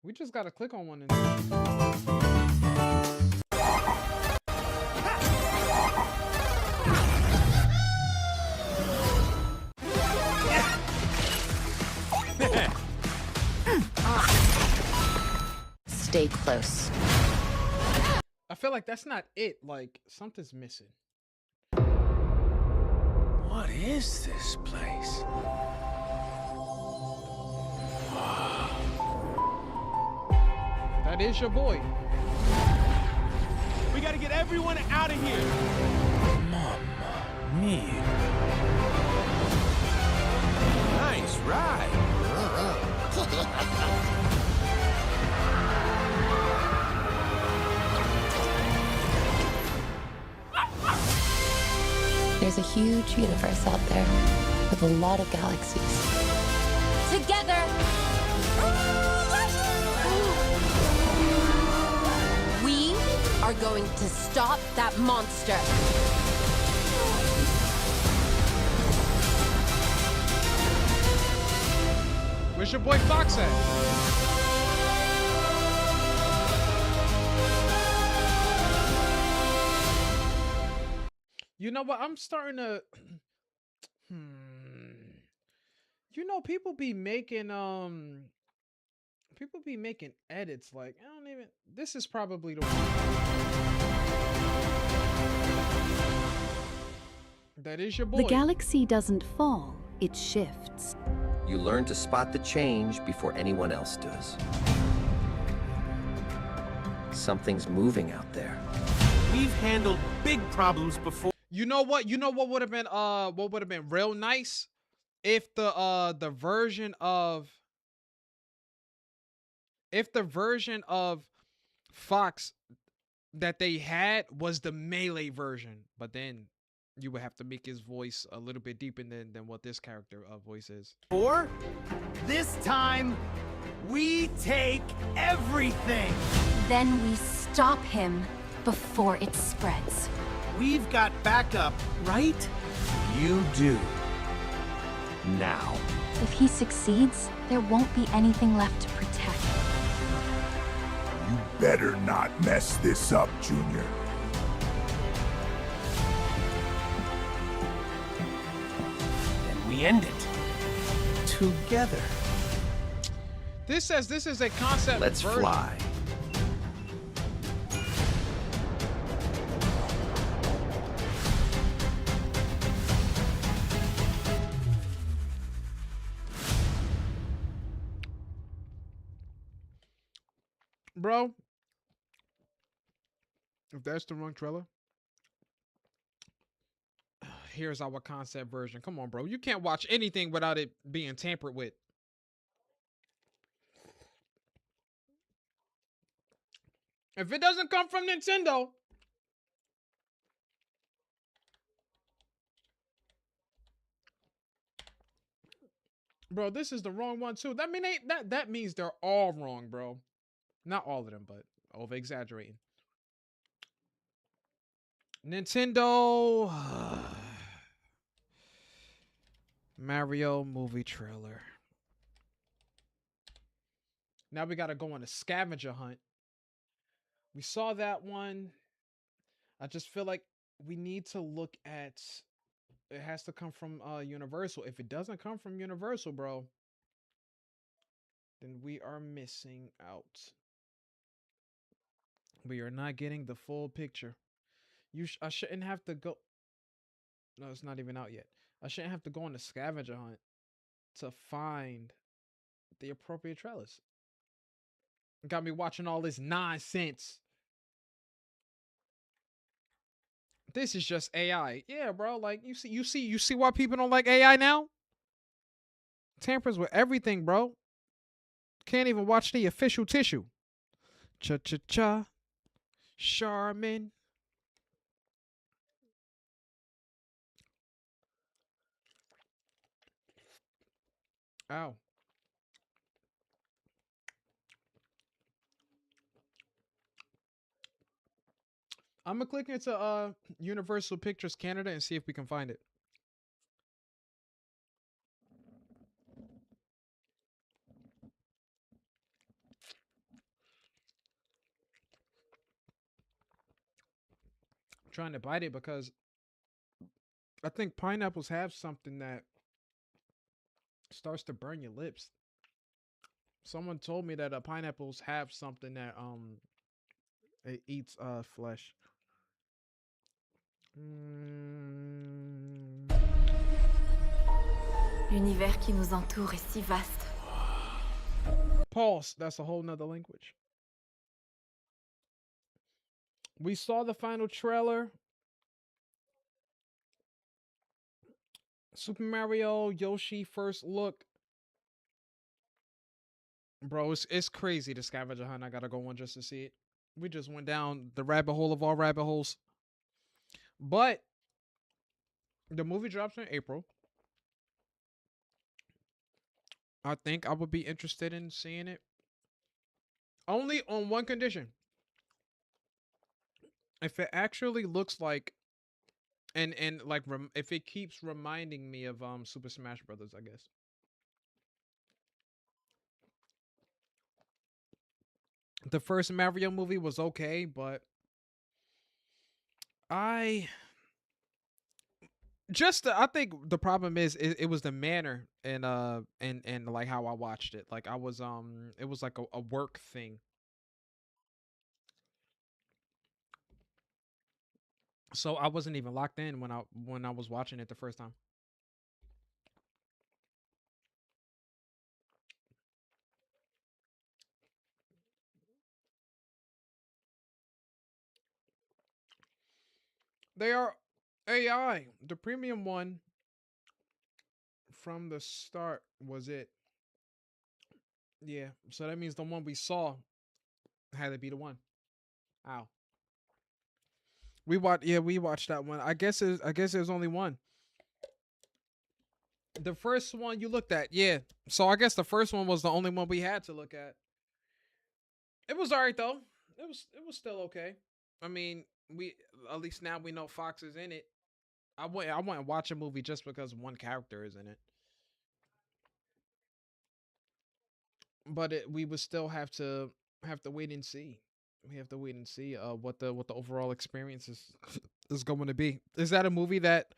We just gotta click on one and Stay close. I feel like that's not it. Like something's missing. What is this place? That is your boy. We gotta get everyone out of here. Mamma mia. Nice ride. There's a huge universe out there with a lot of galaxies. Together! We are going to stop that monster. Where's your boy Fox at? You know what? I'm starting to. You know, people be making edits. Like I don't even. This is probably the one. That is your boy. The galaxy doesn't fall; it shifts. You learn to spot the change before anyone else does. Something's moving out there. We've handled big problems before. You know what? You know what would have been real nice if the version of Fox that they had was the Melee version, but then you would have to make his voice a little bit deeper than what this character voice is. Or this time, we take everything. Then we stop him before it spreads. We've got backup, right? You do. Now. If he succeeds, there won't be anything left to protect. You better not mess this up, Junior. And we end it together. This says this is a concept. Let's version. fly. Bro, if that's the wrong trailer, here's our concept version. Come on, bro. You can't watch anything without it being tampered with. If it doesn't come from Nintendo, bro, this is the wrong one too. That means they're all wrong, bro. Not all of them, but over exaggerating. Nintendo Mario movie trailer. Now we gotta go on a scavenger hunt. We saw that one. I just feel like we need to look at. It has to come from Universal. If it doesn't come from Universal, bro, then we are missing out. We are not getting the full picture. I shouldn't have to go. No, it's not even out yet. I shouldn't have to go on a scavenger hunt to find the appropriate trailers. Got me watching all this nonsense. This is just AI. Yeah, bro. Like you see why people don't like AI now? Tampers with everything, bro. Can't even watch the official tissue. Cha cha cha. Charmin. Ow. I'm gonna click into Universal Pictures Canada and see if we can find it. I'm trying to bite it because I think pineapples have something that starts to burn your lips. Someone told me that pineapples have something that it eats flesh. L'univers qui nous entoure est si vaste. Pulse, that's a whole nother language. We saw the final trailer. Super Mario Yoshi first look. Bro, it's crazy, the scavenger hunt. I gotta go on just to see it. We just went down the rabbit hole of all rabbit holes. But the movie drops in April. I think I would be interested in seeing it. Only on one condition. If it actually looks like and like if it keeps reminding me of Super Smash Brothers, I guess. The first Mario movie was okay, but I think the problem is it was the manner and like how I watched it. Like I was it was like a work thing. So I wasn't even locked in when I was watching it the first time. They are AI. The premium one from the start was it. Yeah, so that means the one we saw had to be the one. Ow. We watched that one. I guess there's only one. The first one you looked at, yeah. So I guess the first one was the only one we had to look at. It was alright though. It was still okay. I mean, we at least now we know Fox is in it. I wouldn't watch a movie just because one character is in it. But we would still have to wait and see. We have to wait and see what the overall experience is going to be. Is that a movie that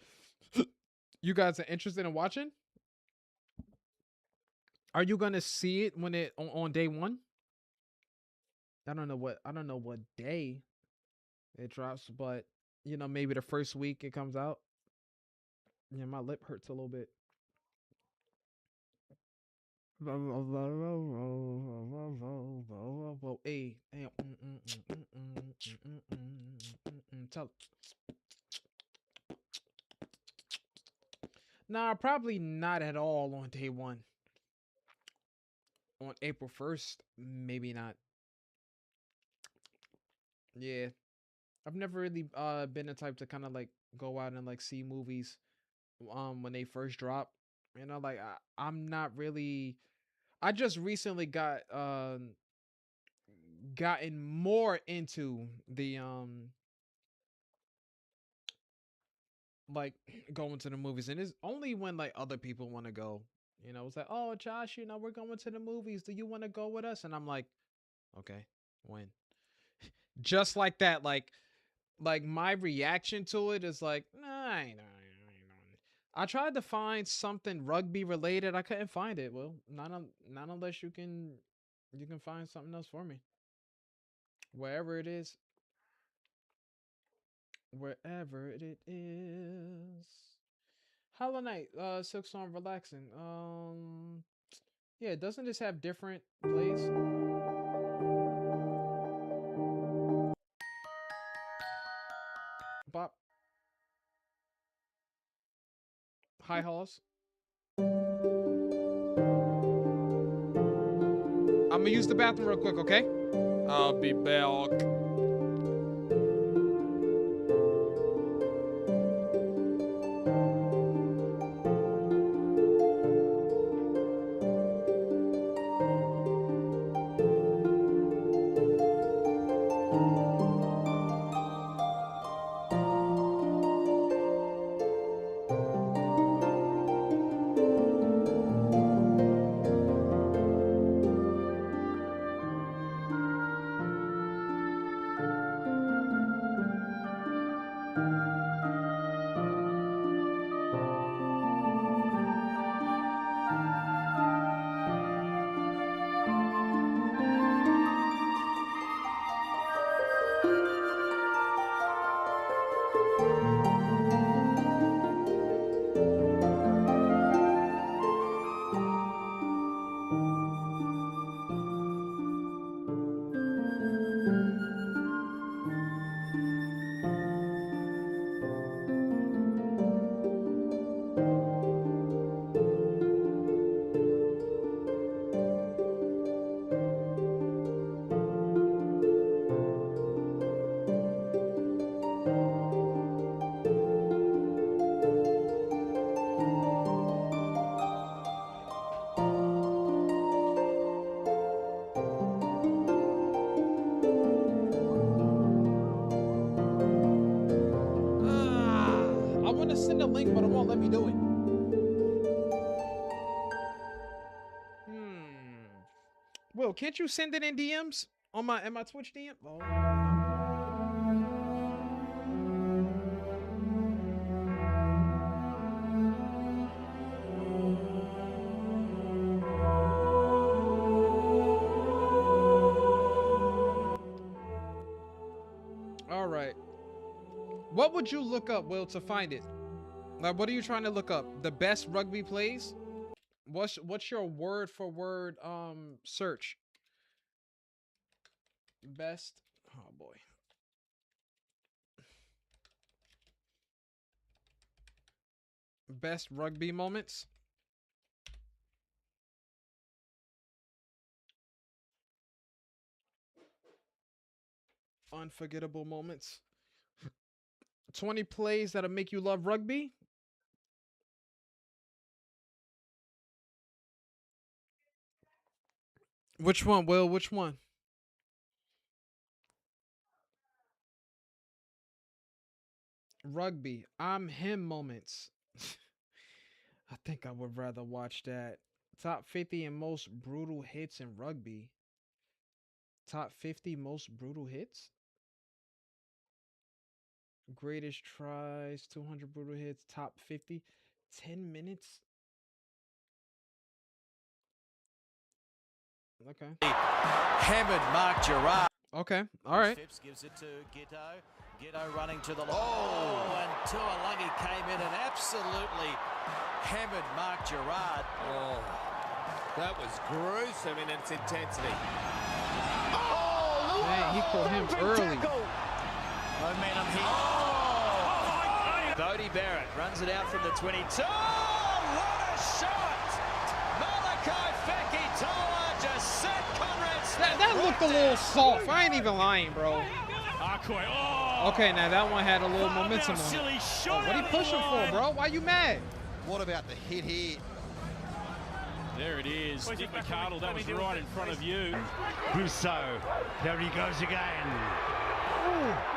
you guys are interested in watching? Are you gonna see it when it on day one? I don't know what day it drops, but you know, maybe the first week it comes out. Yeah, my lip hurts a little bit. Hey, tell. Nah, probably not at all on day one. On April 1st, maybe not. Yeah. I've never really been the type to kind of like go out and like see movies when they first drop. You know, like I'm not really. I just recently gotten more into the like going to the movies, and it's only when like other people want to go. You know, it's like, oh Josh, you know, we're going to the movies. Do you want to go with us? And I'm like, okay, when? Just like that, like my reaction to it is like, nah, I ain't. I tried to find something rugby related. I couldn't find it. Well, not unless you can find something else for me. Wherever it is. Wherever it is. Hollow Knight, Silk Song Relaxing. Yeah, doesn't this have different plays? High Halls. I'm gonna use the bathroom real quick, okay? I'll be back. Send a link, but it won't let me do it. Will, can't you send it in DMs on my Twitch DM? Oh. All right. What would you look up, Will, to find it? Like, what are you trying to look up? The best rugby plays? What's your word for word search? Best, oh boy. Best rugby moments? Unforgettable moments. 20 plays that'll make you love rugby? Which one, Will? Which one? Rugby. I'm him moments. I think I would rather watch that. Top 50 and most brutal hits in rugby. Top 50 most brutal hits? Greatest tries, 200 brutal hits, top 50, 10 minutes. Okay. Hammered Mark Gerard. Okay, all right. Phipps gives it to Gitto. Gitto running to the line. Oh, and Tuolungi came in and absolutely hammered Mark Gerard. Oh, that was gruesome in its intensity. Oh, man, he caught him early. Momentum here. Bodie Barrett runs it out from the 22. Oh, what a shot! Malachi Fekitoa just set Conrad's. That looked a little soft. I ain't even lying, bro. Okay, now that one had a little momentum on it. Oh, what are you pushing for, bro? Why you mad? What about the hit here? There it is. Dick McArdle, that was right in front of you. Rousseau, there he goes again.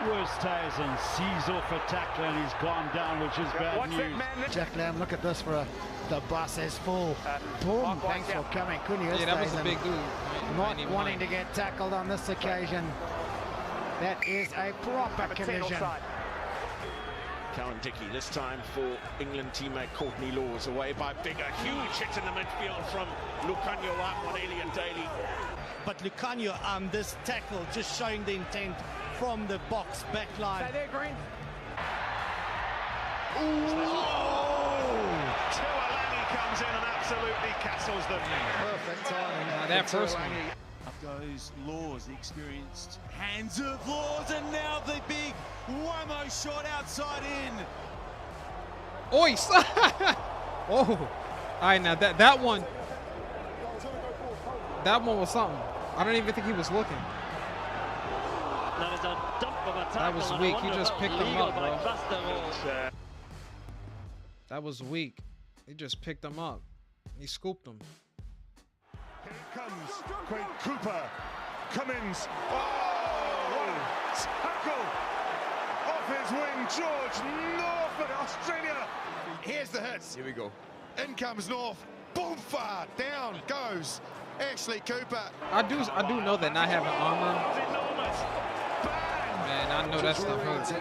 Wursthuizen sees off a tackle and he's gone down, which is bad news. Jack Lamb, look at this for the bus is full. Boom, thanks for coming. Couldn't you? Yeah, that was a big dude. Not wanting to get tackled on this occasion. That is a proper collision. Karen Dickey, this time for England teammate Courtney Laws, away by Bigger. Huge hit in the midfield from Lucanio Amwaneli and Daly. But Lucanio, this tackle just showing the intent from the box back line. Stay there, Green. Tuolungi comes in and absolutely castles them. Perfect timing. That first one. Up goes Laws, the experienced hands of Laws, and now the big Wamo shot outside in. Ois! Oh, all right. Now that one was something. I don't even think he was looking. That was weak. He just picked him up, bro. That was weak. He just picked him up. He scooped him. Here comes Craig Cooper. Cummins. Oh, what a tackle off his wing. George North of Australia. Here's the hits. Here we go. In comes North. Boom, far. Down goes Ashley Cooper. I do know that not having armor. Man, I know that stuff hurts.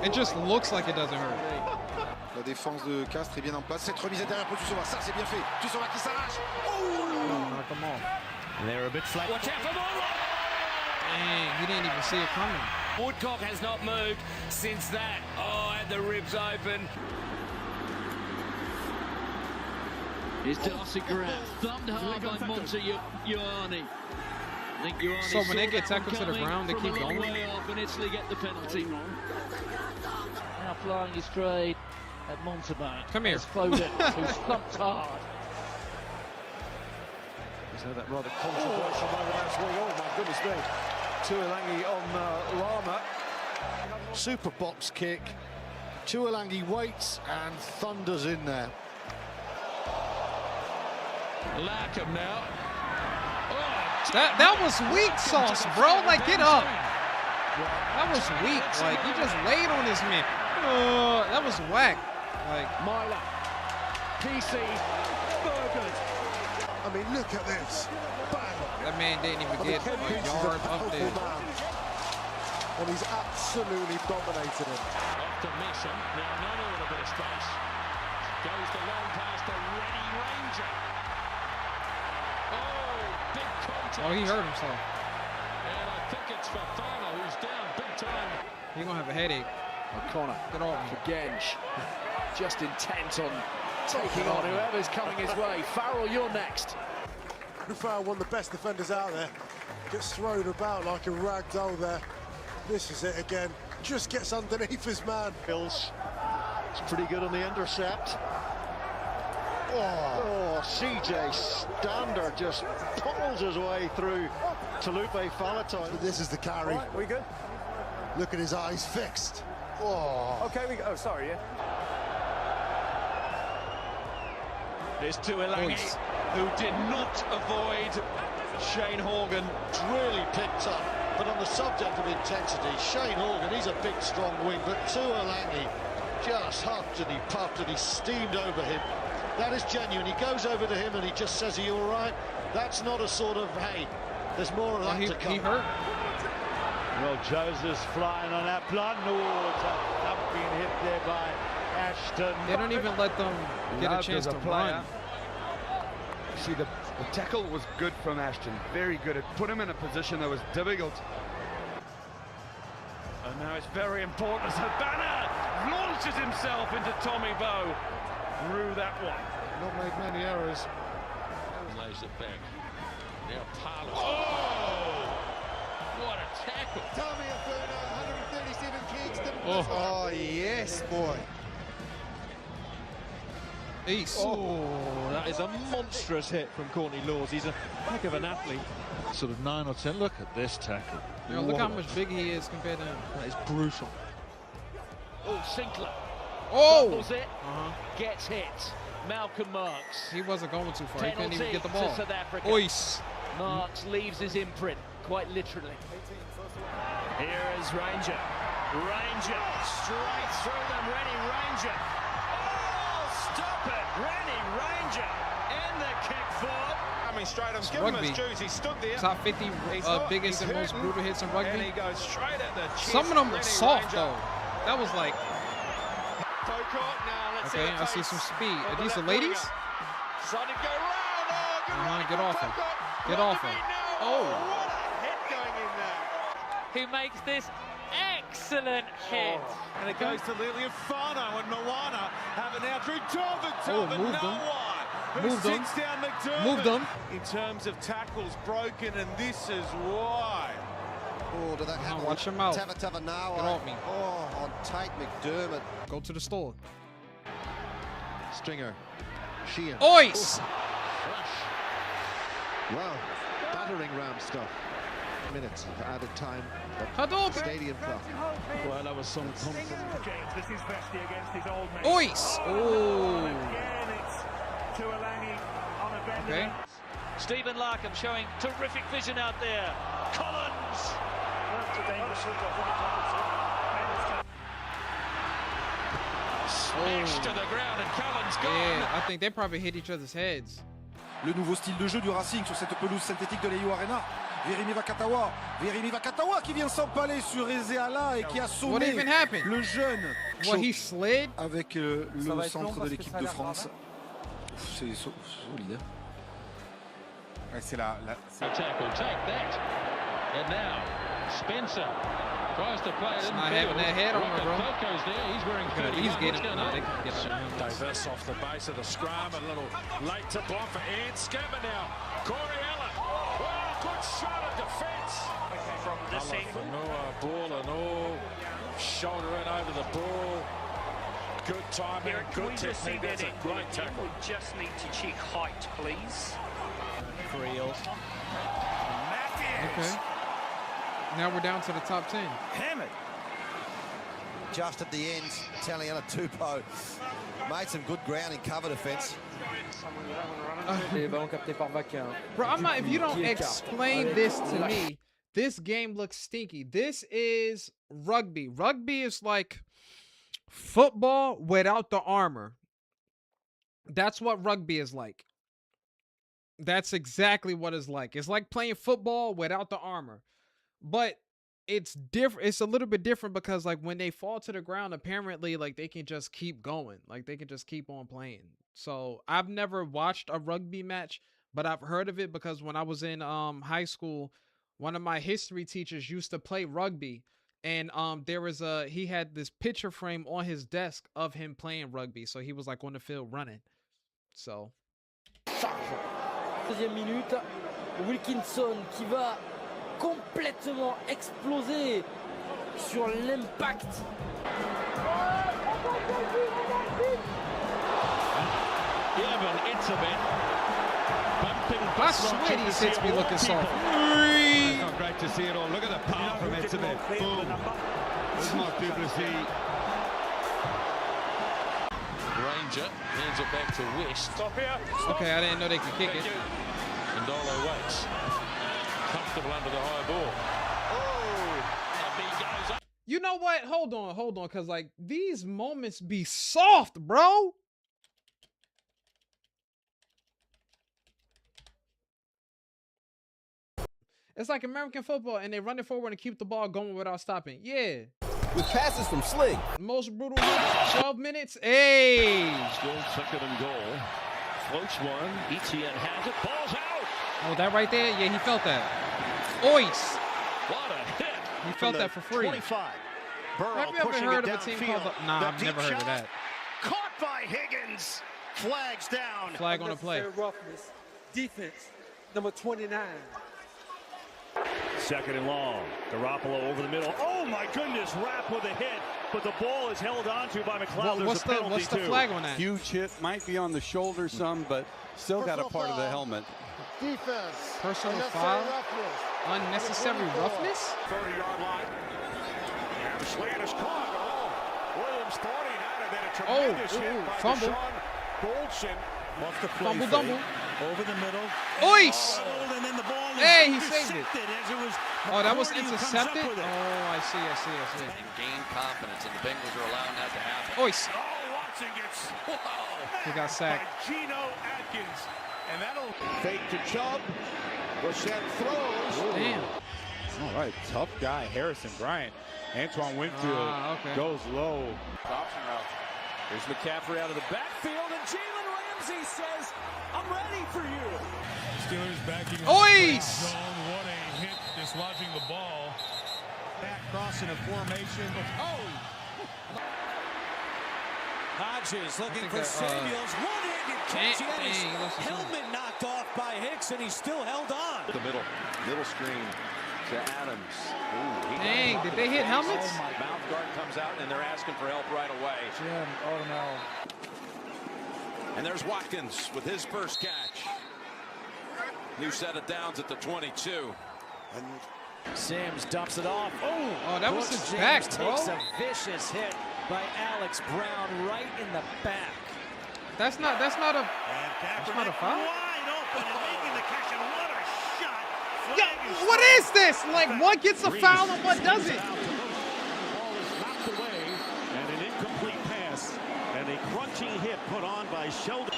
It just looks like it doesn't hurt. La défense de Castres est bien en place. Cette remise est derrière pour Tussova. Ça, c'est bien fait. Tussova qui s'arrache. Oh! Knock him off. And they're a bit flat. Watch out for Morlock! Dang, he didn't even see it coming. Woodcock has not moved since that. Oh, had the ribs open. Here's Darcy Grant, thumbed hard by Monza Ioane. I think Ioane So when they get tackled to the ground, they keep going? Way off and Italy get the penalty. Now flying his trade at Montebank. Come here. Foden, who's thumped hard. So that rather controversial moment that's wing. Oh my goodness me. Tuolangi on Lama. Super box kick. Tuolangi waits and thunders in there. Lackham now. That was weak sauce, bro. Like, get up. That was weak. Like, he just laid on his man. That was whack. Like, Myler. PC. Bergen. I mean, look at this. Bang. that man didn't even get a yard up there. And he's absolutely dominated him. Off to Mason. Now Nono with a bit of space. Goes the long pass to Ready Ranger. Oh, big contact. Oh, he hurt himself. And I think it's Fafana who's down big time. He's going to have a headache. O'Connor. Get off me. For Genge. Just intent on taking on whoever's coming his way. Farrell, you're next. Rufaro, one of the best defenders out there, gets thrown about like a rag doll there. This is it again. Just gets underneath his man. Hills. It's pretty good on the intercept. Oh, CJ Stander just pummels his way through Talupe Falatine. This is the carry. Right, we good? Look at his eyes fixed. Oh. Okay, we go. Oh, sorry, yeah. There's Tuolangi, who did not avoid Shane Horgan. Really picked up. But on the subject of intensity, Shane Horgan, he's a big, strong wing, but Tuolangi just huffed and he puffed and he steamed over him. That is genuine. He goes over to him and he just says, are you all right? That's not a sort of, hey, there's more of that to come. He hurt. Well, Joseph's flying on that plan. Oh, it's a thump being hit there by Ashton. They don't even let them get a chance to run. See, the tackle was good from Ashton. Very good. It put him in a position that was difficult. And now it's very important as Habana launches himself into Tommy Bowe. Through that one. Not made many errors. Lays it back. Now Parlour. Oh! What a tackle. Tommy Abuna, 137 Kingston. Oh, yes, boy. East. Oh, that is a monstrous hit from Courtney Laws. He's a heck of an athlete. Sort of 9 or 10. Look at this tackle. Yo, look how much big he is compared to him. That is brutal. Oh, Sinclair. Oh! Fumbles it. Gets hit. Malcolm Marks. He wasn't going too far. He couldn't even Penalty get the ball. to South Africa. Ois. Marks leaves his imprint, quite literally. Here is Ranger. Ranger. Straight through them. Rennie Ranger. Oh, stop it. Rennie Ranger. In the kick forward. Coming straight on. It's Give him rugby. his dues. He stood there. Top 50 biggest and most brutal hits in rugby. And he goes straight at the chest. Some of them were Rennie soft, Ranger. though. That was like... Now, let's Okay, I see some speed. Are these the ladies? Decided to go round. Oh, good Get off him. Get off him. Oh. What a hit going in there. Who makes this excellent hit. And it goes to Lilian Fano and Moana have it now through Dover. Moved them. Who Moved them. sits down McDermott. Moved them. In terms of tackles broken, and this is why. Oh, did that happen? Watch him out. Tavanawa. Get off me. Oh, on Tate McDermott. Go to the store. Stringer. Sheehan. Ois! Wow, battering ram stuff. Minutes of added time. Stadium clock. Well, that was some comfort. James, this is Vesti against his old mate. Ois! Oh. Again, it's Tuolangi on a bend. Okay. Stephen Larkham showing terrific vision out there. Collins! Smashed to the ground and Collins gone. Yeah, I think they probably hit each other's heads. Le nouveau style de jeu du Racing sur cette pelouse synthétique de l'EU Arena. Verimi Vakatawa qui vient s'empaler sur Ezeala et qui a What sommé even happened? le jeune What, he slid? avec le centre de l'équipe de France. C'est solide. Ouais, c'est la... Tackle, take that. And now, Spencer tries to play it in not the having that head on me, bro. Poco's there, he's wearing 30. He's getting it. No, they can get it. Diverse off the base of the scrum, a little late to bomb for Ian Scammer now. Corey Allen, wow, good shot of defence. From this angle. Ball and all, shoulder in over the ball. Good timing, good technique, that's a great tackle. We just need to check height, please. For Eels. Okay. Now we're down to the top 10. Hammered. Just at the end, Taliana Tupou made some good ground in cover defence. Bro, I'm not, if you don't explain this to me, this game looks stinky. This is rugby. Rugby is like football without the armor. That's what rugby is like. That's exactly what it's like. It's like playing football without the armor. But it's different. It's a little bit different because like when they fall to the ground, apparently like they can just keep going. Like they can just keep on playing. So I've never watched a rugby match, but I've heard of it because when I was in high school, one of my history teachers used to play rugby. And there was he had this picture frame on his desk of him playing rugby. So he was like on the field running. So 16e minute, Wilkinson qui va complètement exploser sur l'impact. Evan Itzebet bumping. I swear these hits be looking soft. It's not great to see it all. Look at the power from Itzebet. Boom. It's not Duplessis. Ranger hands it back to West. Stop here. Okay, I didn't know they could kick it. And Dolo waits. Comfortable under the high ball. You know what? Hold on. Because, like, these moments be soft, bro. It's like American football, and they run it forward and keep the ball going without stopping. Yeah. With passes from Sling. Most brutal hits, 12 minutes. Hey. Still second and goal. Floats one. Etienne has it. Ball's out. Oh, that right there? Yeah, he felt that. Ois. What a hit. He felt that for free. 25. Burrow Have you ever pushing heard it of a team downfield. called Nah, The I've deep never heard of shot, that. Caught by Higgins. Flags down. Flag on the play. Roughness. Defense, number 29. Second and long. Garoppolo over the middle. Oh my goodness, Rapp with a hit, but the ball is held onto by McLeod. What's the flag on that? Huge hit. Might be on the shoulder some, but still got a part of the helmet. Defense. Personal foul. Unnecessary roughness. 30-yard line. And the slant is caught. Oh, Williams thought he had it. Then a tremendous hit by fumble. Deshaun Goldson. Off the play Fumble fake. dumble. Over the middle. Ois! And then the ball is Hey, he saved it. as it was Oh, that was McCourty who comes intercepted? up with it. Oh, I see. And gain confidence, and the Bengals are allowing that to happen. Ois. Oh, Watson gets He got sacked. by Geno Atkins. And that'll Fake to Chubb. Brissett throws. Damn. All right, tough guy, Harrison Bryant. Antoine Winfield Okay. goes low. Option route. Here's McCaffrey out of the backfield, and Jalen Ramsey says, "I'm ready for you." Steelers backing Ois! zone. What a hit dislodging the ball. Back cross in a formation. Hodges looking think for that, Samuels. One-handed catch. He had his dang, that's a helmet knocked off by Hicks, and he still held on. The middle screen to Adams. Ooh, Dang, did they hit helmets? Mouth guard comes out, and they're asking for help right away. And there's Watkins with his first catch. New set of downs at the 22. And Sims dumps it off. Oh, that was his back, bro. Takes a vicious hit by Alex Brown right in the back. That's not a foul. Wide open and making the catch, and what a shot! Yeah, what is this? Like, what gets a foul and what doesn't? The ball is knocked away, and an incomplete pass, and a crunching hit put on by Sheldon.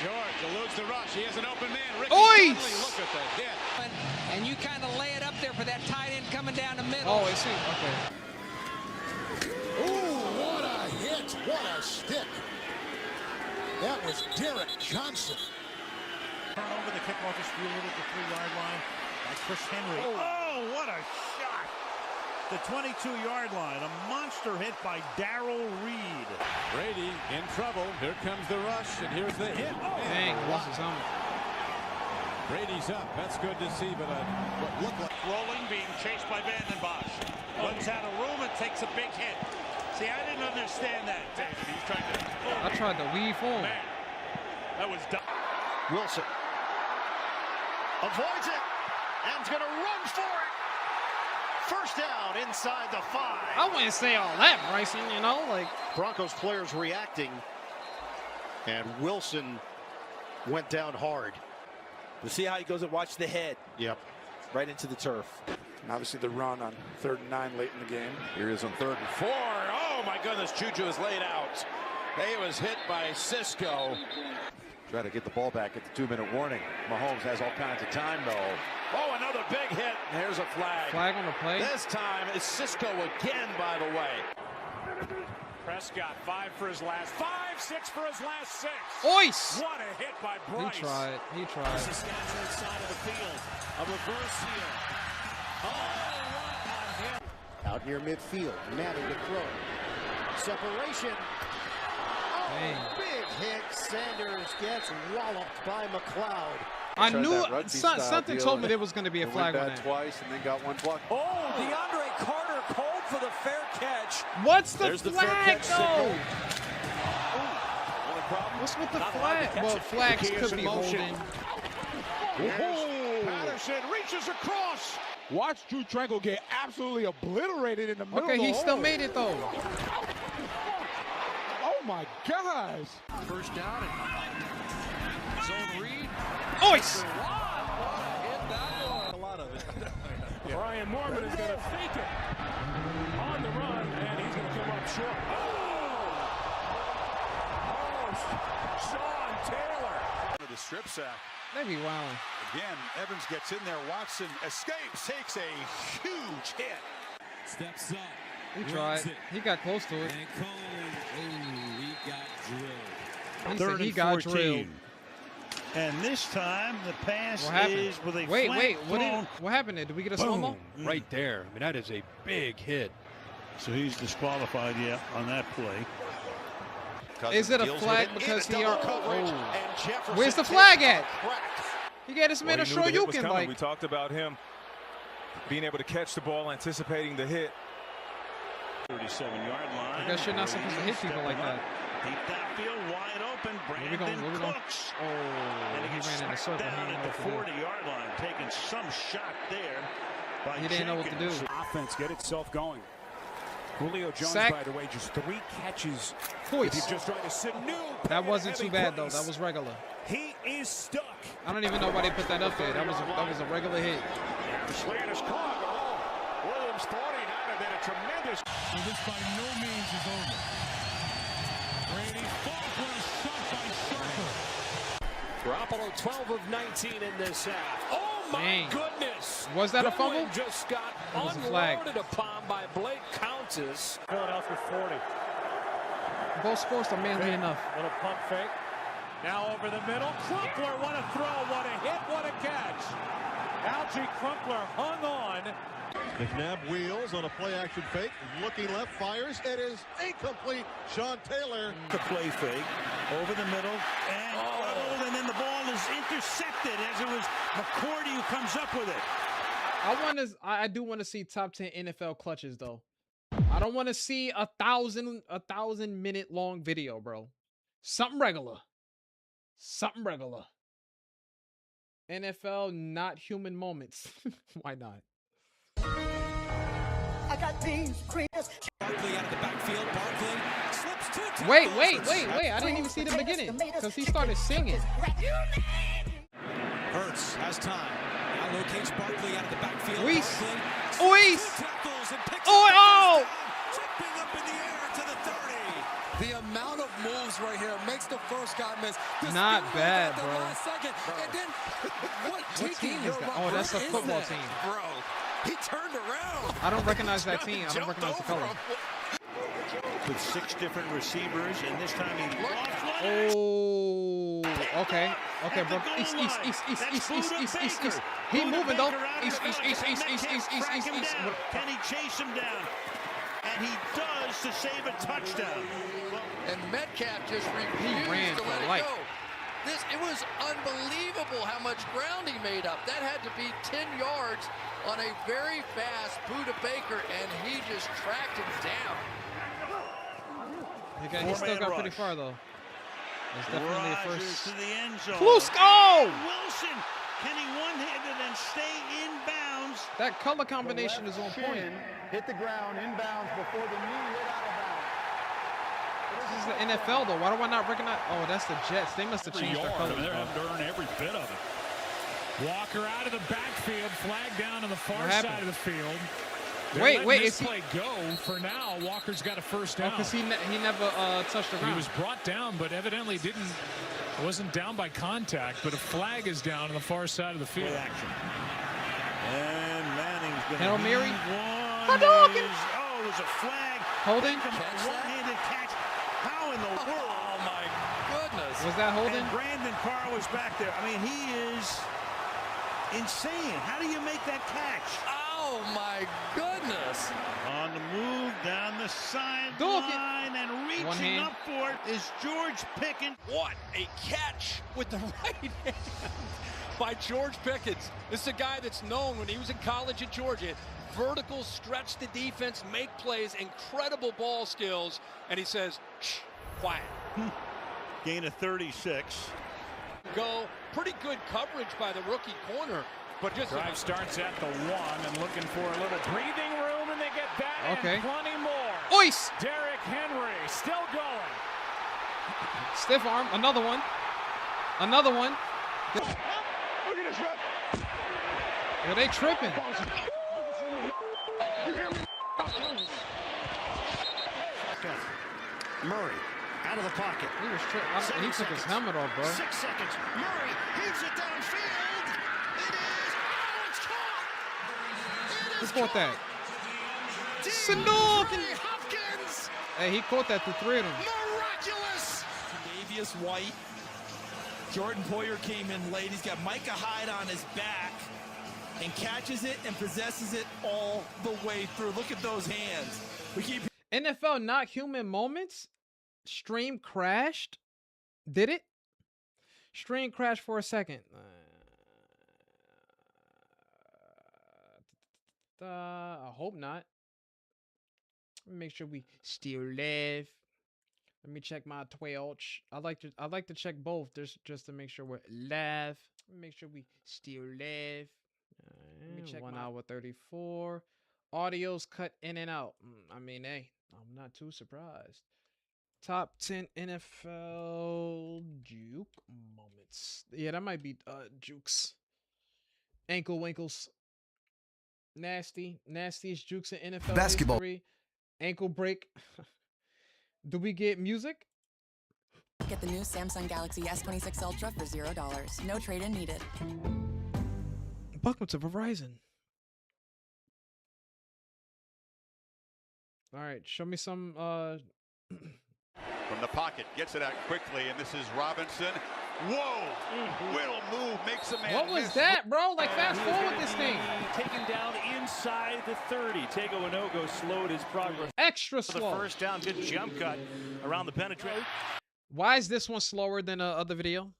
George eludes the rush. He has an open man. Ricky Oy! Dudley, look at the hit. And you kind of lay it up there for that tight end coming down the middle. Oh, I see. Okay. Ooh, what a hit. What a stick. That was Derek Johnson. Turnover, the kickoff is fielded at the 3-yard line by Chris Henry. Oh, what a shot. The 22-yard line. A monster hit by Darrell Reed. Brady in trouble. Here comes the rush, and here's the hit. Dang, lost his helmet. Brady's up. That's good to see, but what looked like Rolling, being chased by Vanden Bosch. Runs out of room and takes a big hit. See, I didn't understand that, David. He's trying to... I tried to weave home. Man, that was dumb. Wilson avoids it and is going to run for it. First down inside the 5. I wouldn't say all that, Bryson, you know, like. Broncos players reacting, and Wilson went down hard. We'll see how he goes and watch the head. Yep. Right into the turf. And obviously the run on 3rd and 9 late in the game. Here is on 3rd and 4. Oh my goodness, Juju is laid out. He was hit by Cisco. Try to get the ball back at the 2-minute warning. Mahomes has all kinds of time though. Oh, another big hit. Here's a flag. Flag on the play. This time it's Cisco again, by the way. Prescott, 5 for his last 5, 6 for his last 6. Ois! What a hit by Bryce. He tried. Saskatchewan side of the field. A reverse here. Oh, what a hit. Out near midfield, Manning to throw. Separation. Oh, dang. Big hit. Sanders gets walloped by McLeod. I knew something told me there was going to be a flag on that. Twice and then got one block. Oh, DeAndre Carter called for the fair catch. What's the There's flag, the though? What's with the flag? Well, flags could be holding. Patterson reaches across. Watch Drew Tranquil get absolutely obliterated in the middle. Okay, he still made it, though. Oh, my gosh. First down. Zone read. Ois! A lot of it. Brian Mormon is going to fake it on the run, and he's going to come up short. Sean Taylor. The strip sack. That'd be wild. Again, Evans gets in there. Watson escapes, takes a huge hit. Steps up. He tried. He got close to it. And Cole, he got drilled. He said he got drilled. And this time the pass is with a wait, thrown. what happened there? Did we get a slow-mo? Right there. I mean, that is a big hit. So he's disqualified, yeah, on that play. Is it a flag because he are? Oh. Where's the flag at? He got his man a show you can like. We talked about him being able to catch the ball, anticipating the hit. 37-yard line. I guess you're not supposed to hit people like that. Deep downfield, wide open. Brandon Cooks. Oh, and he ran in a circle. down at the 40-yard line, taking some shot there. By he didn't know what to do. Offense get itself going. Julio Jones, Sack. by the way, just 3 catches. Poise. If you just tried to sit new. That wasn't too bad though. That was regular. He is stuck. I don't even know why they put that up there. That was a regular hit. The slant is caught. Oh, Williams thought he had it. Then a tremendous. So this by no means is over. Brady falls with a shot by Sharper. Garoppolo 12 of 19 in this half. Oh my goodness! Was that a fumble? Just got was a flag. unloaded upon by Blake Countess. Philadelphia 40. Both sports are manly enough. Little pump fake. Now over the middle. Crumpler, what a throw, what a hit, what a catch. Algie Crumpler hung on. McNabb wheels on a play-action fake. Looking left, fires. It is incomplete. Sean Taylor. The play fake. Over the middle. And then the ball is intercepted as it was McCourty who comes up with it. I do want to see top 10 NFL clutches though. I don't want to see a 1,000 minute long video, bro. Something regular. Something regular. NFL not human moments. Why not? I got beans, creamers. Barkley out of the backfield. Barkley slips two tackles. Wait. I didn't even see the beginning because he started singing. Hurts has time. Now locates Barkley out of the backfield. Ois. Oh! Jumping up in the air to the 30. The amount of moves right here makes the first guy miss. Not bad, bro. And then, what team is that? Oh, that's a football team. Bro, he turned around. I don't recognize that team. I don't recognize the color. With 6 different receivers, and this time he lost one. Oh, okay, bro. East. He moving though. East. Can he chase him down? And he does to save a touchdown. And Metcalf just refused to let it go. It was unbelievable how much ground he made up. That had to be 10 yards on a very fast Buda Baker, and he just tracked him down. He still got pretty far though. It's definitely a first. To the end zone. Klusko! Wilson, can he one-handed and stay in bounds? That color combination is on point. Hit the ground inbounds before the knee hit out of bounds. This is the NFL though. Why do I not recognize? Oh, that's the Jets. They must have changed their colors. They're having to earn every bit of it. Walker out of the backfield, flag down on the far side of the field. Wait, is he play go for now? Walker's got a first down. because he never touched the ground. He was brought down, but evidently wasn't down by contact. But a flag is down on the far side of the field. Action. And Manning's going to Hail Mary. Hadouken! Oh, it was a flag. Holding. One-handed catch. How in the world? Oh my goodness! Was that holding? And Brandon Carr was back there. I mean, he is insane. How do you make that catch? Oh my goodness! On the move down the sideline and reaching up for it is George Pickens. What a catch with the right hand by George Pickens. This is a guy that's known when he was in college at Georgia. Vertical, stretch the defense, make plays, incredible ball skills, and he says, shh, quiet. Gain of 36. Go, pretty good coverage by the rookie corner. But just drive starts at the 1 and looking for a little breathing room, and they get that and plenty more. Ois! Derrick Henry still going. Stiff arm, another one. Look at this rep. Are they tripping? Murray out of the pocket. He was tripping. He took his helmet off, bro. 6 seconds. Murray heaves it downfield. Who caught that? Sanook! Hey, he caught that through 3 of them. Miraculous! Davius White. Jordan Poyer came in late. He's got Micah Hyde on his back and catches it and possesses it all the way through. Look at those hands. We keep NFL not human moments. Stream crashed. Did it? Stream crashed for a second. I hope not. Let me make sure we still live. Let me check my Twitch. I like to check both just to make sure we're live. Make sure we still live. Let me check 1 hour 34. Audio's cut in and out. I mean, hey, I'm not too surprised. Top 10 NFL juke moments. Yeah, that jukes. Ankle winkles. Nastiest jukes in NFL basketball history. Ankle break. Do we get music? Get the new Samsung Galaxy S26 Ultra for $0. No trade-in needed. Welcome to Verizon. All right, show me some. From the pocket, gets it out quickly, and this is Robinson. Whoa! Will move, makes a man What was miss. that, bro? Like, fast forward this thing. Taken down inside the 30. Tego Inogo slowed his progress. Extra slow. The first down, good jump cut around the penetrator. Why is this one slower than the other video?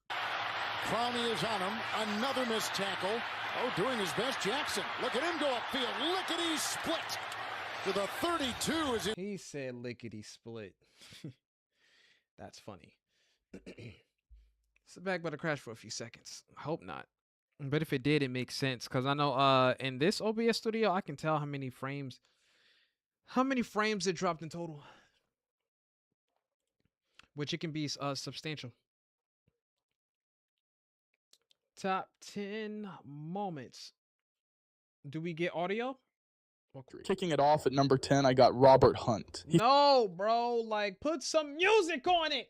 Clowney is on him. Another missed tackle. Oh, doing his best, Jackson. Look at him go upfield. Lickety split to the 32 as he said lickety split. That's funny. Sit back, but I crashed for a few seconds. I hope not. But if it did, it makes sense because I know in this OBS studio I can tell how many frames it dropped in total, which it can be substantial. Top 10 moments. Do we get audio? Kicking it off at number 10, I got Robert Hunt. No, bro. Like, put some music on it.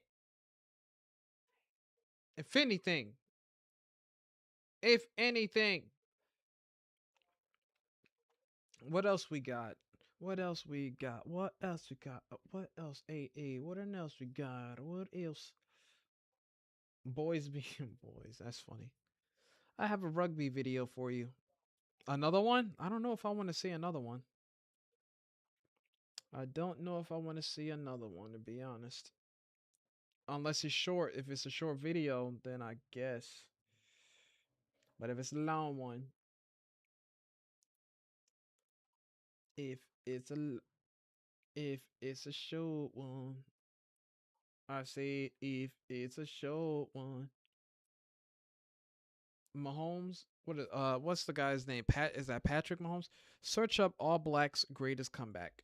If anything. If anything. What else we got? What else we got? What else we got? What else? AA. What else we got? What else? Boys being boys. That's funny. I have a rugby video for you. Another one? I don't know if I want to see another one. I don't know if I want to see another one, to be honest. Unless it's short. If it's a short video, then I guess. But if it's a long one. If it's a short one. I say if it's a short one. Mahomes, what's the guy's name? Is that Patrick Mahomes? Search up All Blacks greatest comeback.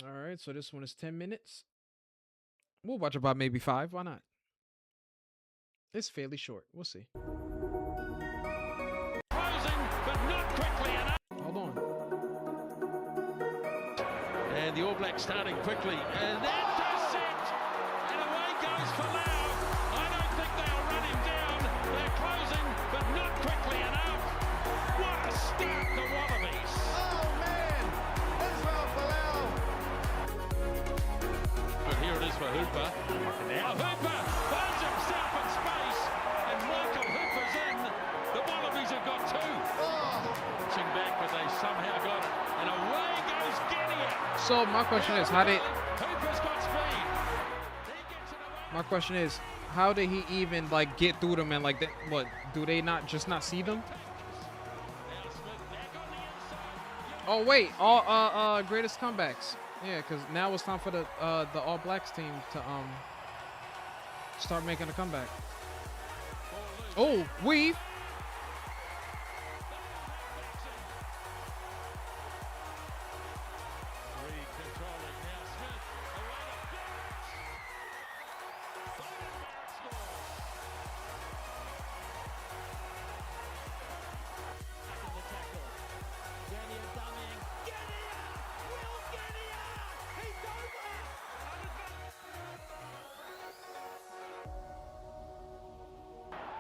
All right, so this one is 10 minutes. We'll watch about maybe 5. Why not? It's fairly short. We'll see. Closing, but not quickly enough. Hold on. And the All Blacks starting quickly. And that's it. And away goes Falau. I don't think they'll run him down. They're closing, but not quickly enough. What a start, the Wallabies. Oh, man. Israel Folau. But here it is for Hooper. Now Hooper finds himself in space. And Michael Hooper's in. The Wallabies have got 2. Pitching back, but they somehow got it. And away goes Genia. So my question is, how did Hooper's got speed. my question is, how did he even like get through them and like that? What do they not see them? Oh wait, all greatest comebacks. Yeah, because now it's time for the All Blacks team to start making a comeback. Oh, weave.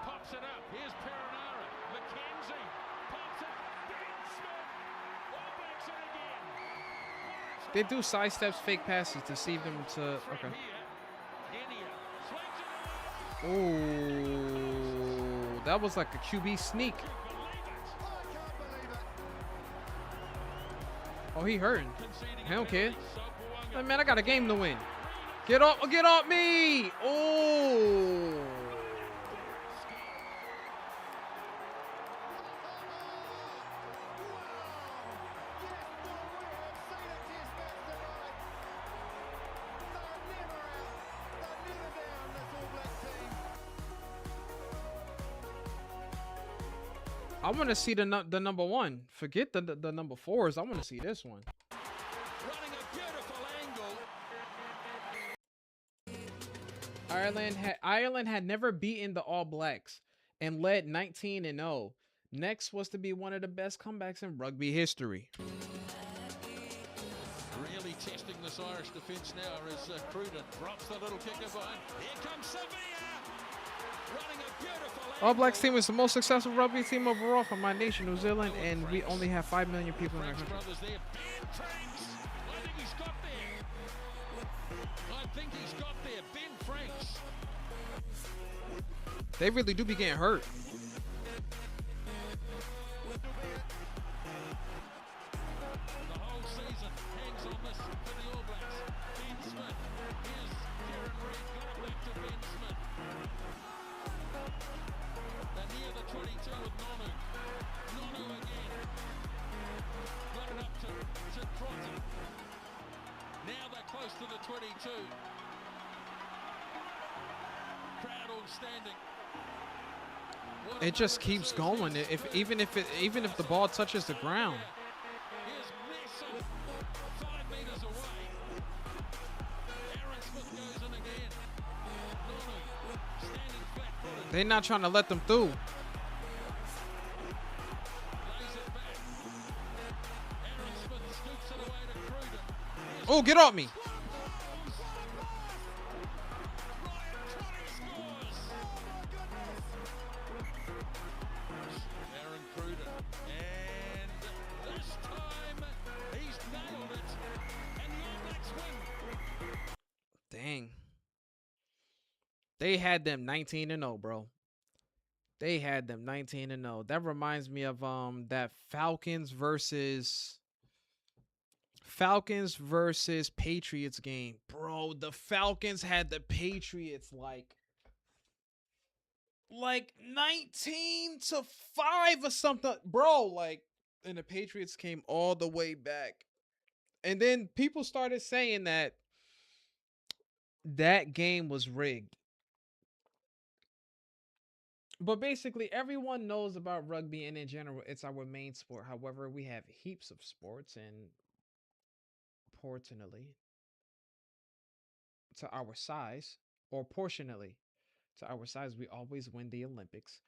Pops it up. Here's Perenara. McKenzie. Pops it. Ben Smith. All Blacks it again. They do sidesteps, fake passes to see them to. Okay. Oh, that was like a QB sneak. Oh, he hurting. I don't care. Hey, man, I got a game to win. Get off me! Oh. I want to see the number 1. Forget the number 4s. I want to see this one. Running a beautiful angle. Ireland had never beaten the All Blacks and led 19-0. Next was to be one of the best comebacks in rugby history. Really testing this Irish defence now as Cruden drops the little kicker behind. Here comes Sevilla. Running a beautiful All Blacks team is the most successful rugby team overall from my nation, New Zealand, and we only have 5 million people in our country. brothers there. Ben Franks. I think he's got there. Ben Franks. They really do be getting hurt. The whole season hangs on close to the 22. Crowd all standing. It just keeps going. Even if the ball touches the ground. Here's Messi, 5 meters away. Aaron Smith goes in again. Nono standing flat-footed. They're not trying to let them through. Oh, get off me. Aaron Cruden. And this time, he's nailed it. And the All Blacks win. Dang. They had them 19-0, bro. They had them 19-0. That reminds me of that Falcons versus Patriots game. Bro, the Falcons had the Patriots like 19-5 or something. Bro, like, and the Patriots came all the way back. And then people started saying that game was rigged. But basically, everyone knows about rugby, and in general, it's our main sport. However, we have heaps of sports, and proportionally to our size, or proportionally to our size, we always win the Olympics.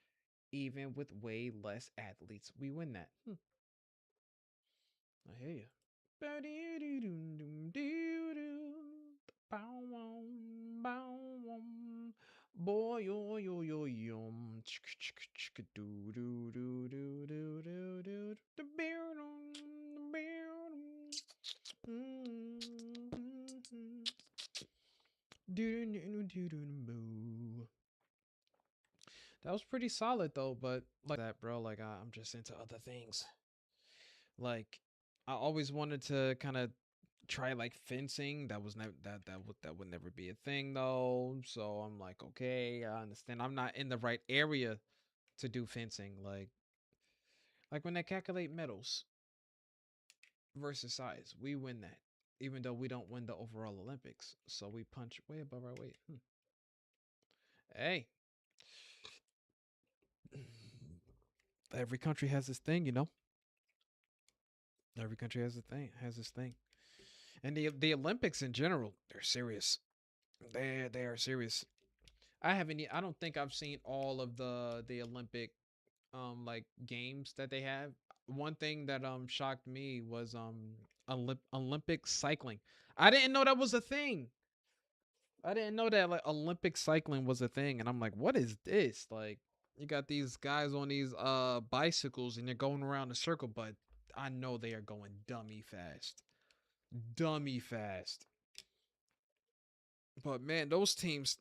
Even with way less athletes, we win that. I hear you. Boy, yo, yo, yo, yo. That was pretty solid though, but like that, bro, like I'm just into other things. Like I always wanted to kind of try like fencing. That was never that would never be a thing though. So I'm like, okay, I understand. I'm not in the right area to do fencing. Like when they calculate medals versus size, we win that, even though we don't win the overall Olympics. So we punch way above our weight. Hey, every country has this thing, you know. Every country has this thing. And the Olympics in general, they're serious. They are serious. I don't think I've seen all of the Olympic like games that they have. One thing that shocked me was Olympic cycling. I didn't know that was a thing. I didn't know that like Olympic cycling was a thing, and I'm like, what is this? Like, you got these guys on these bicycles and they're going around a circle, but I know they are going dummy fast. But man, those teams,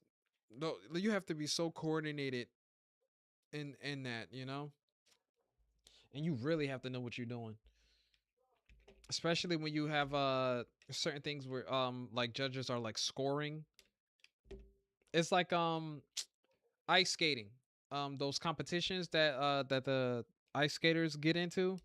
you have to be so coordinated in that, you know? And you really have to know what you're doing. Especially when you have certain things where like judges are like scoring. It's like ice skating. Those competitions that the ice skaters get into.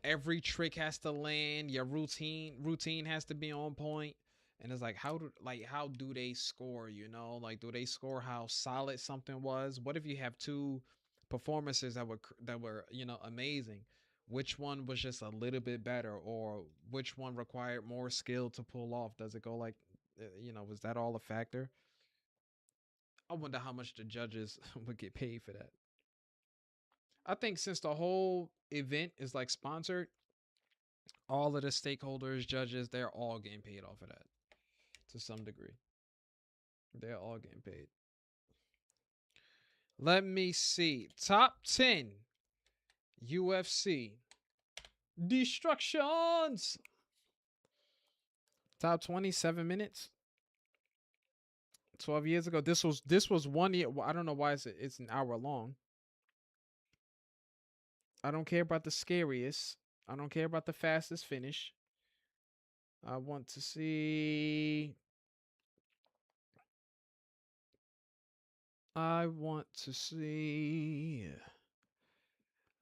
Every trick has to land. Your routine has to be on point. And it's like, how do they score? You know, like, do they score how solid something was? What if you have two performances that were you know, amazing? Which one was just a little bit better, or which one required more skill to pull off? Does it go like, you know, was that all a factor? I wonder how much the judges would get paid for that. I think since the whole event is like sponsored, all of the stakeholders, judges, they're all getting paid off of that to some degree. They're all getting paid. Let me see. Top 10 UFC destructions. Top 27 minutes. 12 years ago. This was 1 year. I don't know why it's an hour long. I don't care about the scariest. I don't care about the fastest finish. I want to see.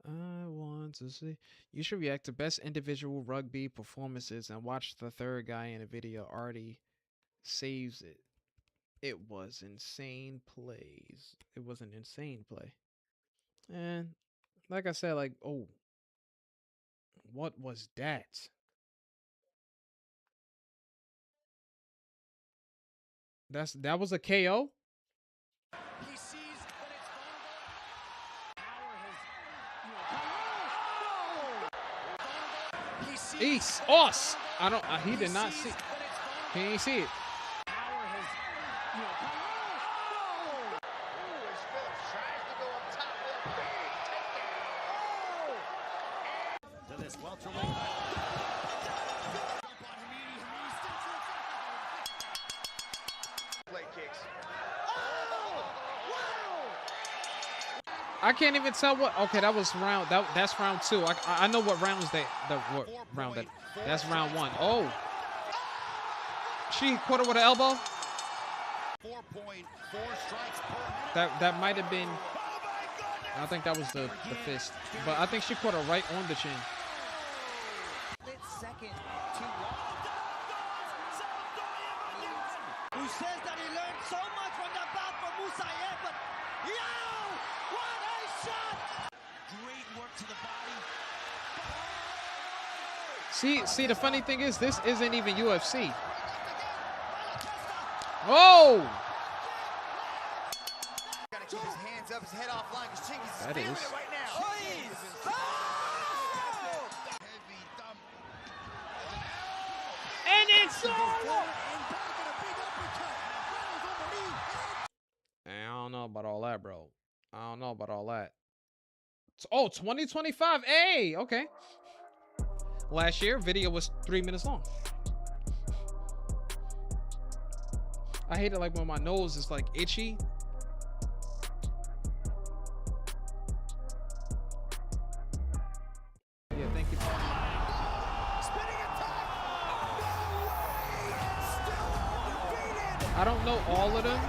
I want to see. You should react to best individual rugby performances and watch the third guy in the video. Artie saves it. It was insane plays. It was an insane play. And like I said, like, oh, what was that? That was a KO? He sees that it's vulnerable. Power has, He sees East us. I don't. He did not see. He ain't see it. To this welterweight. I can't even tell what. Okay, that was round. That's round 2. I know what rounds what round that. That's round 1. Oh, she caught her with an elbow. 4.4 strikes per minute. That might have been. I think that was the fist, but I think she caught her right on the chin. Second to who says that he learned so much from that bout from Moussaiev, but what a shot! Great work to the body. See, the funny thing is, this isn't even UFC. Oh! Gotta keep his hands up, his head offline, because Chingy's That feeling is. it right now. Heavy thump. And it's all. I don't know about all that, bro. I don't know about all that. Oh, 2025. Hey, okay. Last year, video was 3 minutes long. I hate it like when my nose is like itchy. Yeah, thank you. I don't know all of them.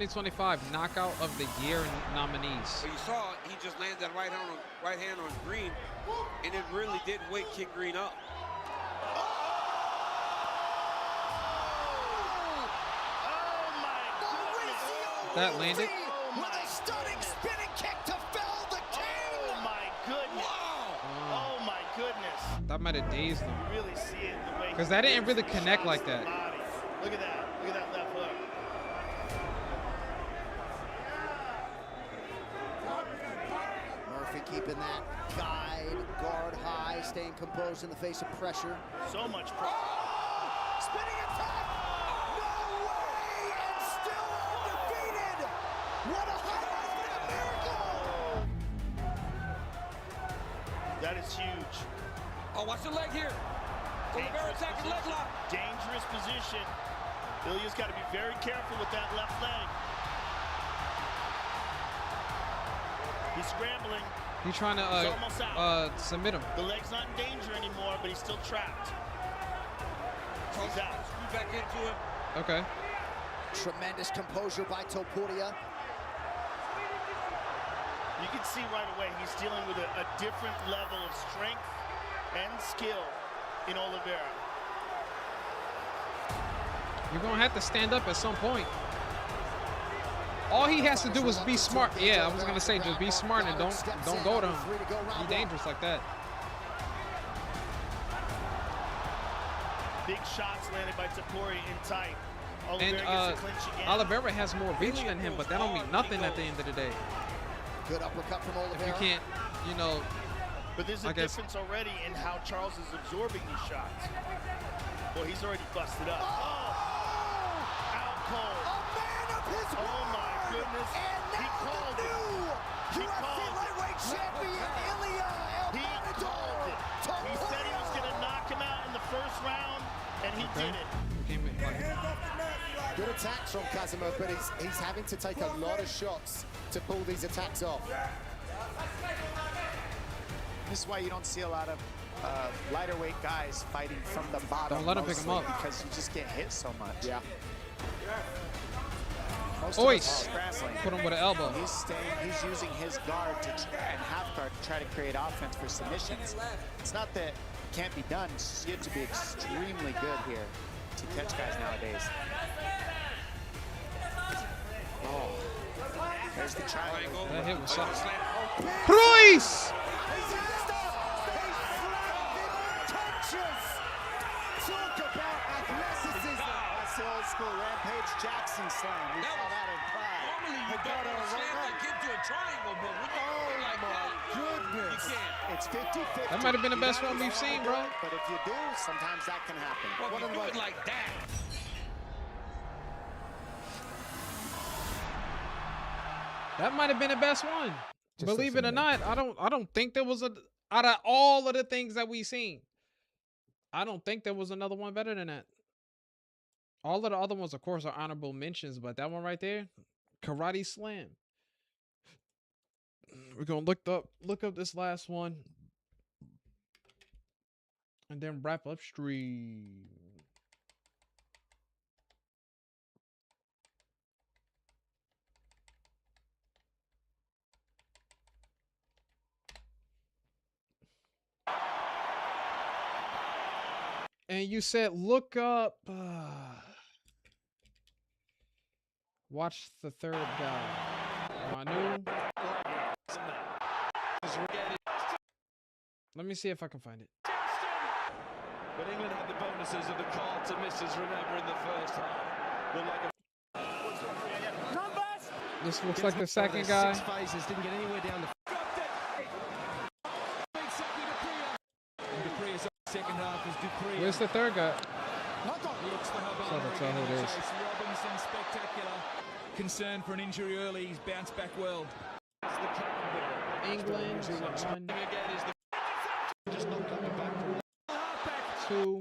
'25 Knockout of the Year nominees. Well, you saw he just landed that right hand on Green, and it really didn't wake Kick Green up. That landed. With a stunning spinning kick to fell the king. Oh my goodness. Oh my goodness. That might have dazed him. You really see it the way. Because that didn't really connect like that. Look at that. Look at that left hook. Murphy keeping that guard high, staying composed in the face of pressure. So much pressure. Spinning attack. No way. And still undefeated. What a highlight. What a miracle. That is huge. Oh, watch the leg here. Oliveira attacking leg lock. Dangerous position. Ilya's got to be very careful with that left leg. He's scrambling. He's trying to submit him. The leg's not in danger anymore, but he's still trapped. He's out. Screw back into him. Okay. Tremendous composure by Topuria. You can see right away he's dealing with a different level of strength and skill in Oliveira. You're going to have to stand up at some point. All he has to do is be smart. Yeah, I was going to say, just be smart and don't go to him. Be dangerous like that. Big shots landed by Topuria in tight. And Oliveira gets a clinch again. Oliveira has more reach than him, but that don't mean nothing at the end of the day. Good uppercut from Oliveira. If you can't, you know. But there's a difference already in how Charles is absorbing these shots. Well, he's already busted up. Out cold. A man of his word. Oh my goodness. And He now called the new it. He UFC called lightweight champion Ilia El He called it. He said he was going to knock him out in the first round, and he did it. Good attacks from Casimir, but he's having to take a lot of shots to pull these attacks off. This is why you don't see a lot of lighter weight guys fighting from the bottom. Don't let him pick him up. Because you just get hit so much. Yeah. Ois. Put him with an elbow. He's using his guard and half guard to try to create offense for submissions. It's not that it can't be done. It's just you have to be extremely good here to catch guys nowadays. Oh, there's the triangle. That hit was something. Ruiz! Talk about athleticism. That's the old school Rampage Jackson slam. We saw that in Pride. Normally you don't slam that kid to a triangle, but when you go like that, goodness. you can't. It's 50-50. That might have been the best one we've seen, bro. But if you do, sometimes that can happen. Well, if you do it like that. That might have been the best one. Believe it or not, I don't think there was out of all of the things that we've seen, I don't think there was another one better than that. All of the other ones, of course, are honorable mentions, but that one right there, Karate Slam. We're gonna look up this last one, and then wrap up stream. And you said look up. Watch the third guy. Manu. Let me see if I can find it. But England had the bonuses of the call to misses, remember, in the first half. This looks like the second guy. 6 phases, didn't get anywhere down the... Dupree is second half as Dupree. Where's the third guy? Looks for Hobart. So that's who it is. Robinson, spectacular. Concern for an injury early. He's bounced back well. England. One. Just not coming back from Two.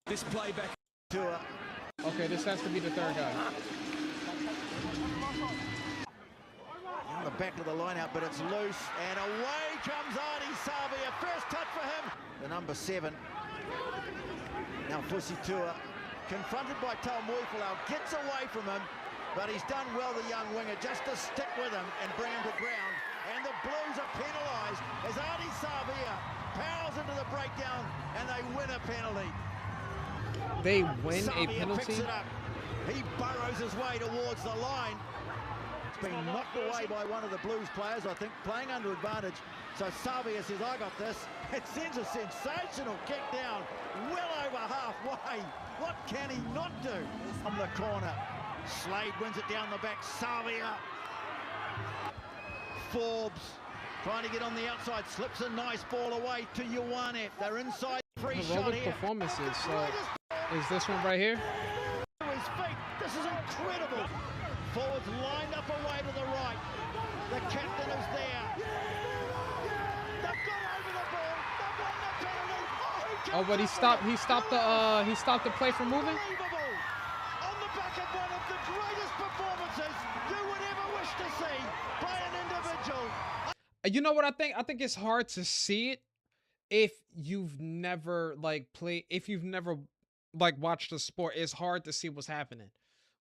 This playback. Okay, this has to be the third guy. On the back of the line-out, but it's loose, and away comes Ardie Savea. First touch for him, the number 7. Now Fusitua, confronted by Tom Muifilau, gets away from him, but he's done well, the young winger, just to stick with him and bring him to ground. And the Blues are penalised as Ardie Savea powers into the breakdown, and they win a penalty. They win a Savea penalty? picks it up. He burrows his way towards the line. It's been knocked away by one of the Blues players, I think, playing under advantage. So Savea says, I got this. It sends a sensational kick down, well over halfway. What can he not do from the corner? Slade wins it down the back. Savea. Forbes trying to get on the outside, slips a nice ball away to Ioane. They're inside, free shot Heroic here. performances. So is this one right here? His feet. This is incredible. Forwards lined up away to the right. The captain is there. They've got over the ball. They've won the penalty. Oh, but he stopped the play from moving? Unbelievable. On the back of one of the greatest performances you would ever wish to see by an individual. You know what I think? I think it's hard to see it if you've never watched the sport. It's hard to see what's happening.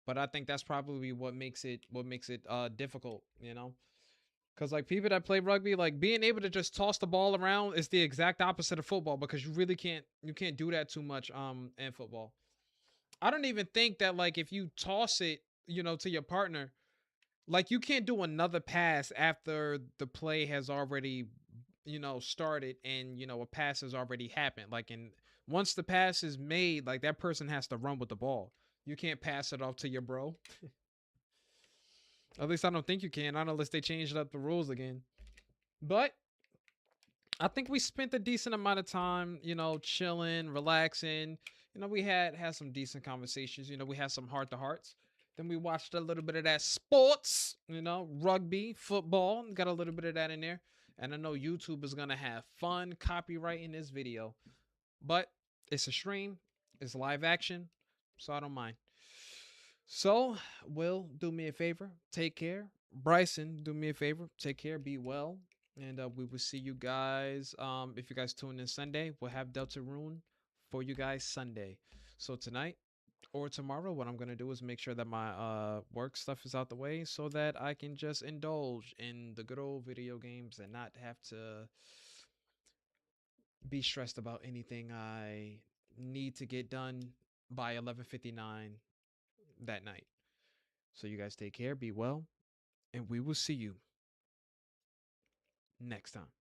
But I think that's probably what makes it difficult, you know? Because like people that play rugby, like being able to just toss the ball around is the exact opposite of football, because you really can't do that too much in football. I don't even think that like if you toss it, you know, to your partner, like you can't do another pass after the play has already, you know, started and, you know, a pass has already happened. Like, and once the pass is made, like that person has to run with the ball. You can't pass it off to your bro. At least I don't think you can, not unless they changed up the rules again. But I think we spent a decent amount of time, you know, chilling, relaxing. You know, we had some decent conversations. You know, we had some heart-to-hearts. Then we watched a little bit of that sports, you know, rugby, football. Got a little bit of that in there. And I know YouTube is going to have fun copyrighting this video. But it's a stream. It's live action. So I don't mind. So, Will, do me a favor. Take care. Bryson, do me a favor. Take care. Be well. And we will see you guys. If you guys tune in Sunday, we'll have Deltarune for you guys Sunday. So tonight or tomorrow, what I'm gonna do is make sure that my work stuff is out the way so that I can just indulge in the good old video games and not have to be stressed about anything I need to get done by 11:59 that night. So you guys take care, be well, and we will see you next time.